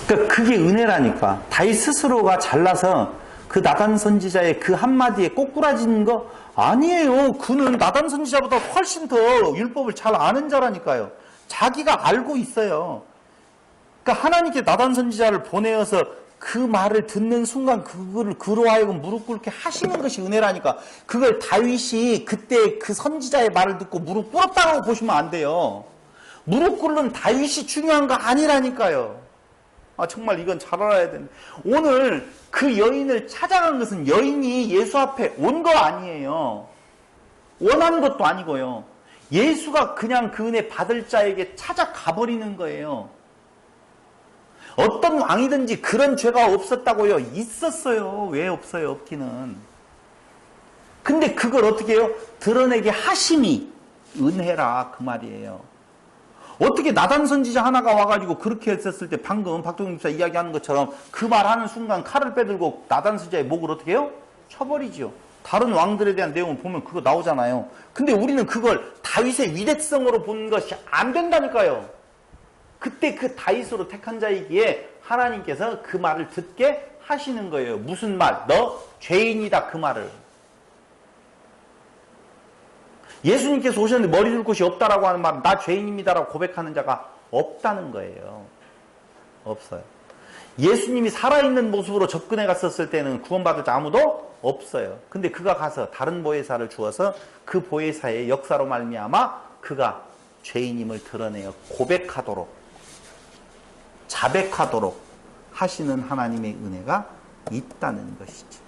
그러니까 그게 은혜라니까. 다윗 스스로가 잘나서 그 나단 선지자의 그 한마디에 꼬꾸라진 거 아니에요. 그는 나단 선지자보다 훨씬 더 율법을 잘 아는 자라니까요. 자기가 알고 있어요. 그러니까 하나님께 나단 선지자를 보내어서 그 말을 듣는 순간 그거를 그로 하여금 무릎 꿇게 하시는 것이 은혜라니까. 그걸 다윗이 그때 그 선지자의 말을 듣고 무릎 꿇었다고 보시면 안 돼요. 무릎 꿇는 다윗이 중요한 거 아니라니까요. 아, 정말 이건 잘 알아야 되는데. 오늘 그 여인을 찾아간 것은 여인이 예수 앞에 온 거 아니에요. 원한 것도 아니고요. 예수가 그냥 그 은혜 받을 자에게 찾아가 버리는 거예요. 어떤 왕이든지 그런 죄가 없었다고요? 있었어요. 왜 없어요? 없기는. 근데 그걸 어떻게 해요? 드러내게 하심이 은혜라 그 말이에요. 어떻게 나단 선지자 하나가 와가지고 그렇게 했었을 때 방금 박동영 집사 이야기하는 것처럼 그 말하는 순간 칼을 빼들고 나단 선지자의 목을 어떻게 해요? 쳐버리죠. 다른 왕들에 대한 내용을 보면 그거 나오잖아요. 근데 우리는 그걸 다윗의 위대성으로 보는 것이 안 된다니까요. 그때 그 다윗으로 택한 자이기에 하나님께서 그 말을 듣게 하시는 거예요. 무슨 말? 너 죄인이다 그 말을. 예수님께서 오셨는데 머리 둘 곳이 없다라고 하는 말은 나 죄인입니다라고 고백하는 자가 없다는 거예요. 없어요. 예수님이 살아있는 모습으로 접근해 갔었을 때는 구원받을 자 아무도 없어요. 근데 그가 가서 다른 보혜사를 주어서 그 보혜사의 역사로 말미암아 그가 죄인임을 드러내어 고백하도록, 자백하도록 하시는 하나님의 은혜가 있다는 것이죠.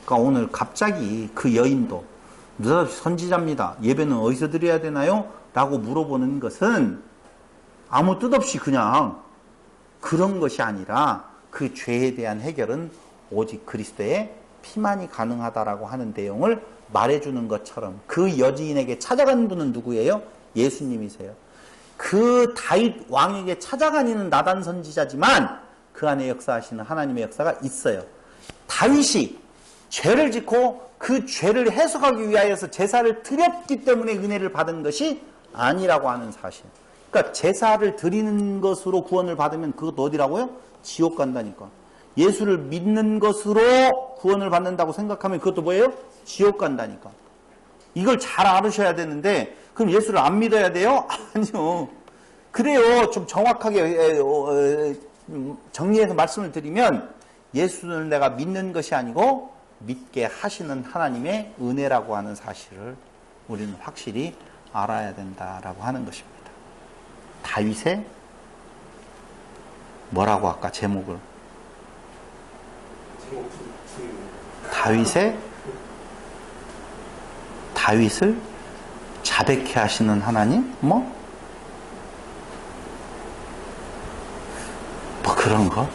그러니까 오늘 갑자기 그 여인도 느닷없이 선지자입니다. 예배는 어디서 드려야 되나요? 라고 물어보는 것은 아무 뜻 없이 그냥 그런 것이 아니라 그 죄에 대한 해결은 오직 그리스도의 피만이 가능하다라고 하는 내용을 말해주는 것처럼 그 여지인에게 찾아간 분은 누구예요? 예수님이세요. 그 다윗 왕에게 찾아간 이는 나단 선지자지만 그 안에 역사하시는 하나님의 역사가 있어요. 다윗이 죄를 짓고 그 죄를 해석하기 위하여서 제사를 드렸기 때문에 은혜를 받은 것이 아니라고 하는 사실. 그러니까 제사를 드리는 것으로 구원을 받으면 그것도 어디라고요? 지옥 간다니까. 예수를 믿는 것으로 구원을 받는다고 생각하면 그것도 뭐예요? 지옥 간다니까. 이걸 잘 알으셔야 되는데 그럼 예수를 안 믿어야 돼요? 아니요. 그래요. 좀 정확하게 정리해서 말씀을 드리면 예수를 내가 믿는 것이 아니고 믿게 하시는 하나님의 은혜라고 하는 사실을 우리는 확실히 알아야 된다라고 하는 것입니다. 다윗의 뭐라고 아까 제목을 다윗을 자백케 하시는 하나님? 뭐 그런 거?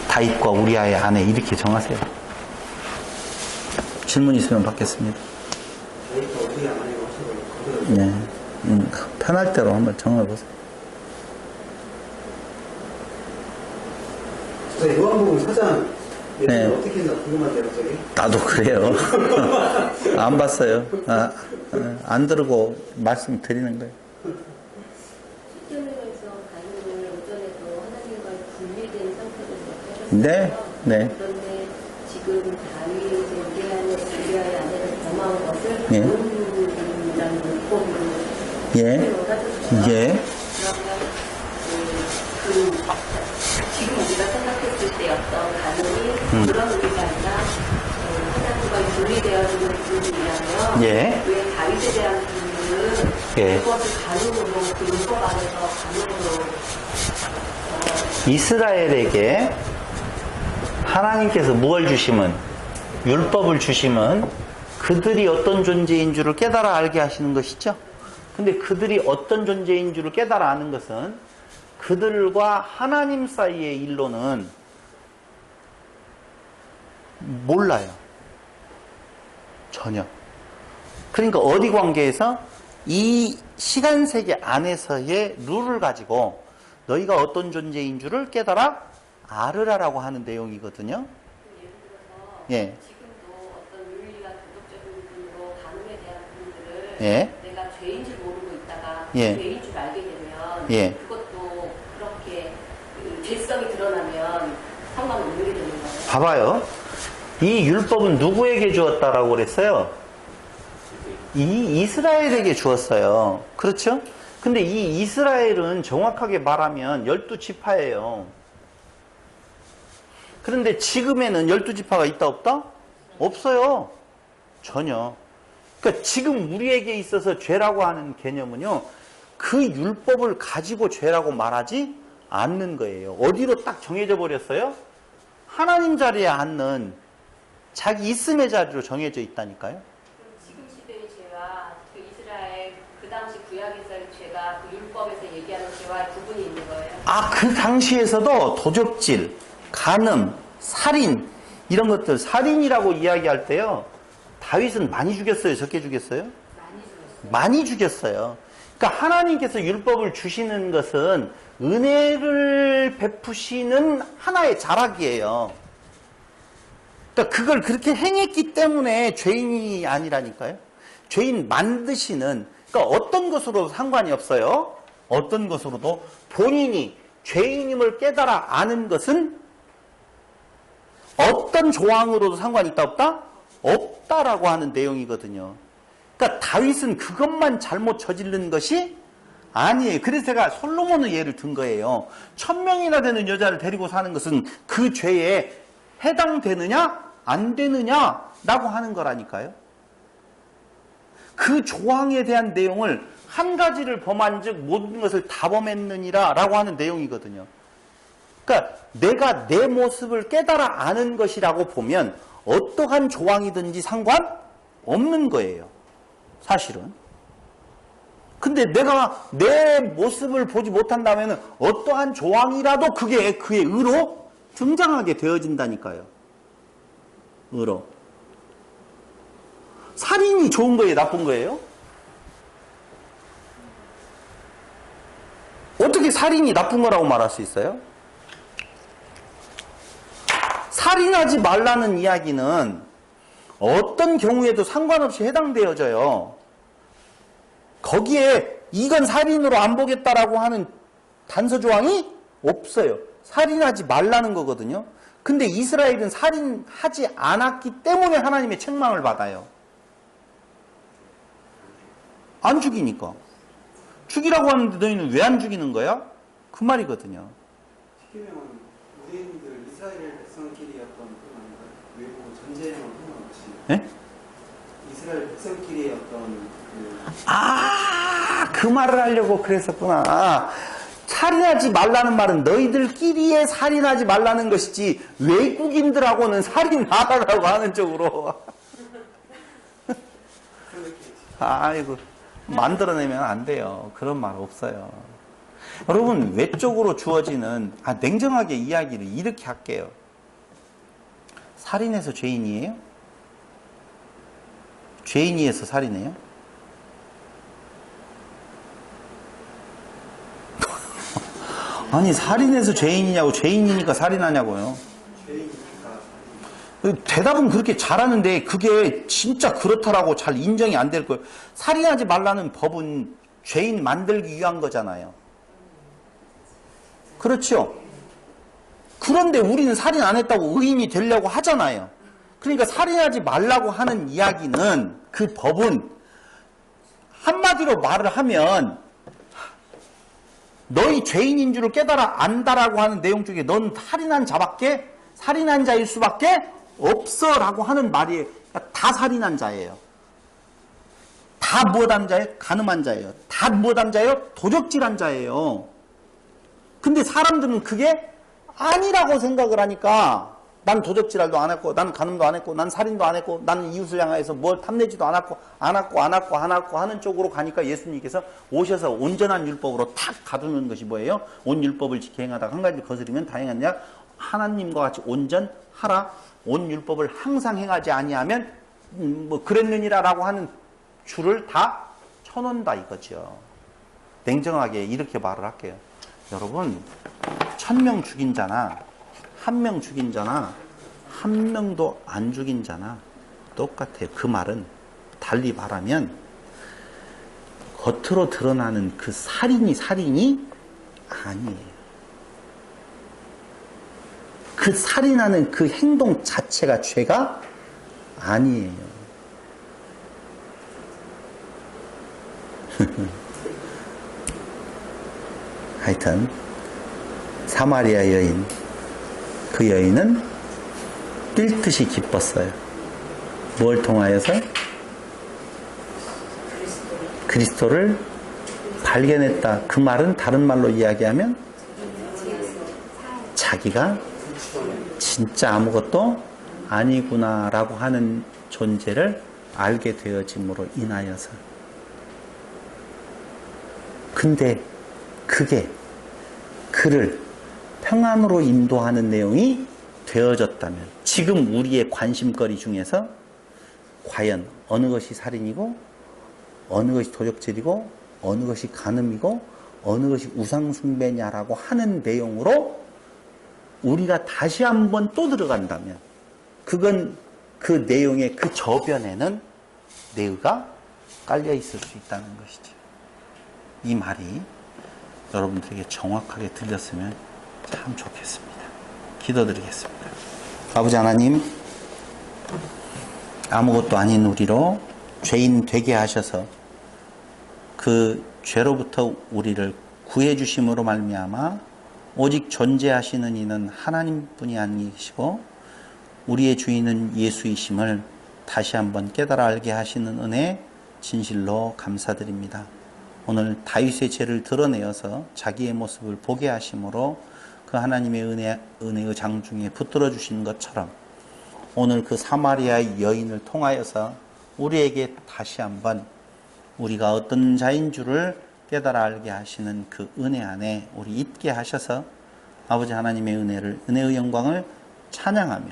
다윗과 우리아의 아내 이렇게 정하세요. 질문 있으면 받겠습니다. 다윗과 우리아의 아내라고 하시고 네, 편할 대로 한번 정해보세요. 저 요한복음 4장 네. 어떻게 했나 궁금한데요, 갑자기? 나도 그래요. 안 봤어요. 안 들고 말씀 드리는 거예요. 시점에서 가능을 오전에도 하나님과 분리된 상태로 네, 네. 그런데 지금 다윗의 우리아의 아내를 범한 것을 예. 본인이라는 문법으로 예. 하셨어요. 예. 그러면 지금 우리가 생각했을 때 어떤 가능이 그런 의미가 아니라 하나님과 분리되어지는 부분이라면 예. 왜 다윗에 대한 부분은 예. 그것을 가능으로 그 율법 안에서 가능으로 이스라엘에게 하나님께서 무엇을 주심은 율법을 주심은 그들이 어떤 존재인 줄을 깨달아 알게 하시는 것이죠. 근데 그들이 어떤 존재인 줄을 깨달아 아는 것은 그들과 하나님 사이의 일로는 몰라요. 전혀. 그러니까 어디 관계에서 이 시간 세계 안에서의 룰을 가지고 너희가 어떤 존재인 줄을 깨달아 알으라라고 하는 내용이거든요. 예를 들어서 예. 지금도 어떤 윤리가 도덕적인 부분으로 가늠에 대한 부분들을 예. 내가 죄인 줄 모르고 있다가 예. 죄인 줄 알게 되면 예. 그것도 그렇게 죄성이 드러나면 상관없는 게 되는 거예요. 봐봐요. 이 율법은 누구에게 주었다라고 그랬어요? 이 이스라엘에게 주었어요. 그렇죠? 근데 이 이스라엘은 정확하게 말하면 12지파예요. 그런데 지금에는 12지파가 있다 없다? 없어요. 전혀. 그러니까 지금 우리에게 있어서 죄라고 하는 개념은요. 그 율법을 가지고 죄라고 말하지 않는 거예요. 어디로 딱 정해져 버렸어요? 하나님 자리에 앉는 자기 있음의 자리로 정해져 있다니까요. 그럼 지금 시대의 죄와 그 이스라엘 그 당시 구약 이스라엘 죄가 그 율법에서 얘기하는 죄와 구분이 있는 거예요. 그 당시에서도 도적질, 간음, 살인 이런 것들 살인이라고 이야기할 때요. 다윗은 많이 죽였어요? 적게 죽였어요? 많이 죽였어요. 그러니까 하나님께서 율법을 주시는 것은 은혜를 베푸시는 하나의 자락이에요. 그러니까 그걸 그렇게 행했기 때문에 죄인이 아니라니까요. 죄인 만드시는, 그러니까 어떤 것으로도 상관이 없어요. 어떤 것으로도 본인이 죄인임을 깨달아 아는 것은 어떤 조항으로도 상관이 있다 없다? 없다라고 하는 내용이거든요. 그러니까 다윗은 그것만 잘못 저지른 것이 아니에요. 그래서 제가 솔로몬의 예를 든 거예요. 1000명이나 되는 여자를 데리고 사는 것은 그 죄에 해당되느냐 안 되느냐라고 하는 거라니까요. 그 조항에 대한 내용을 한 가지를 범한 즉 모든 것을 다 범했느니라 라고 하는 내용이거든요. 그러니까 내가 내 모습을 깨달아 아는 것이라고 보면 어떠한 조항이든지 상관없는 거예요. 사실은. 근데 내가 내 모습을 보지 못한다면 어떠한 조항이라도 그게 그의 의로 등장하게 되어진다니까요. 의로. 살인이 좋은 거예요? 나쁜 거예요? 어떻게 살인이 나쁜 거라고 말할 수 있어요? 살인하지 말라는 이야기는 어떤 경우에도 상관없이 해당되어져요. 거기에 이건 살인으로 안 보겠다라고 하는 단서 조항이 없어요. 살인하지 말라는 거거든요. 근데 이스라엘은 살인하지 않았기 때문에 하나님의 책망을 받아요. 안 죽이니까. 죽이라고 하는데 너희는 왜 안 죽이는 거야? 그 말이거든요. 쉽게 말하면 유대인들 이스라엘 백성끼리였던 뿐 아니라 외국 전쟁은 상관없이 네? 이스라엘 백성끼리였던 그 말을 하려고 그랬었구나. 살인하지 말라는 말은 너희들끼리에 살인하지 말라는 것이지 외국인들하고는 살인하라고 하는 쪽으로. 아이고, 만들어내면 안 돼요. 그런 말 없어요. 여러분, 외적으로 주어지는, 냉정하게 이야기를 이렇게 할게요. 살인해서 죄인이에요? 죄인이해서 살인해요? 아니, 살인해서 죄인이냐고, 죄인이니까 살인하냐고요. 대답은 그렇게 잘하는데 그게 진짜 그렇다라고 잘 인정이 안 될 거예요. 살인하지 말라는 법은 죄인 만들기 위한 거잖아요. 그렇죠? 그런데 우리는 살인 안 했다고 의인이 되려고 하잖아요. 그러니까 살인하지 말라고 하는 이야기는, 그 법은 한마디로 말을 하면 너희 죄인인 줄을 깨달아 안다라고 하는 내용 중에 넌 살인한 자일 수밖에 없어라고 하는 말이에요. 다 살인한 자예요. 다 무엇한 자예요? 가늠한 자예요. 다 무엇한 자예요? 도적질한 자예요. 근데 사람들은 그게 아니라고 생각을 하니까, 난 도적질도 안 했고, 난 간음도 안 했고, 난 살인도 안 했고, 나는 이웃을 향해서 뭘 탐내지도 않았고 하는 쪽으로 가니까 예수님께서 오셔서 온전한 율법으로 탁 가두는 것이 뭐예요? 온 율법을 지켜 행하다가 한 가지를 거스르면 다 행하느냐? 하나님과 같이 온전하라. 온 율법을 항상 행하지 아니하면 그랬느니라라고 하는 줄을 다 쳐놓는다 이거죠. 냉정하게 이렇게 말을 할게요. 여러분, 1000명 죽인 자나 1명 죽인 자나 1명도 안 죽인 자나 똑같아요. 그 말은 달리 말하면 겉으로 드러나는 그 살인이 아니에요. 그 살인하는 그 행동 자체가 죄가 아니에요. 하여튼 사마리아 여인, 그 여인은 뛸 듯이 기뻤어요. 뭘 통하여서? 그리스도를 발견했다. 그 말은 다른 말로 이야기하면 자기가 진짜 아무것도 아니구나라고 하는 존재를 알게 되어짐으로 인하여서. 근데 그게 그를 평안으로 인도하는 내용이 되어졌다면, 지금 우리의 관심거리 중에서 과연 어느 것이 살인이고, 어느 것이 도적질이고, 어느 것이 간음이고, 어느 것이 우상숭배냐라고 하는 내용으로 우리가 다시 한번 또 들어간다면, 그건 그 내용의 그 저변에는 내의가 깔려 있을 수 있다는 것이죠. 이 말이 여러분들에게 정확하게 들렸으면 참 좋겠습니다. 기도드리겠습니다. 아버지 하나님, 아무것도 아닌 우리로 죄인 되게 하셔서 그 죄로부터 우리를 구해 주심으로 말미암아 오직 존재하시는 이는 하나님뿐이 아니시고 우리의 주인은 예수이심을 다시 한번 깨달아 알게 하시는 은혜 진실로 감사드립니다. 오늘 다윗의 죄를 드러내어서 자기의 모습을 보게 하심으로 그 하나님의 은혜의 장중에 붙들어 주신 것처럼 오늘 그 사마리아 여인을 통하여서 우리에게 다시 한번 우리가 어떤 자인 줄을 깨달아 알게 하시는 그 은혜 안에 우리 있게 하셔서 아버지 하나님의 은혜의 영광을 찬양하며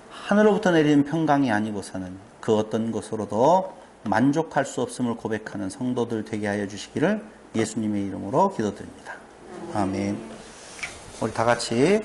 하늘로부터 내리는 평강이 아니고서는 그 어떤 것으로도 만족할 수 없음을 고백하는 성도들 되게 하여 주시기를 예수님의 이름으로 기도드립니다. 아멘. 우리 다 같이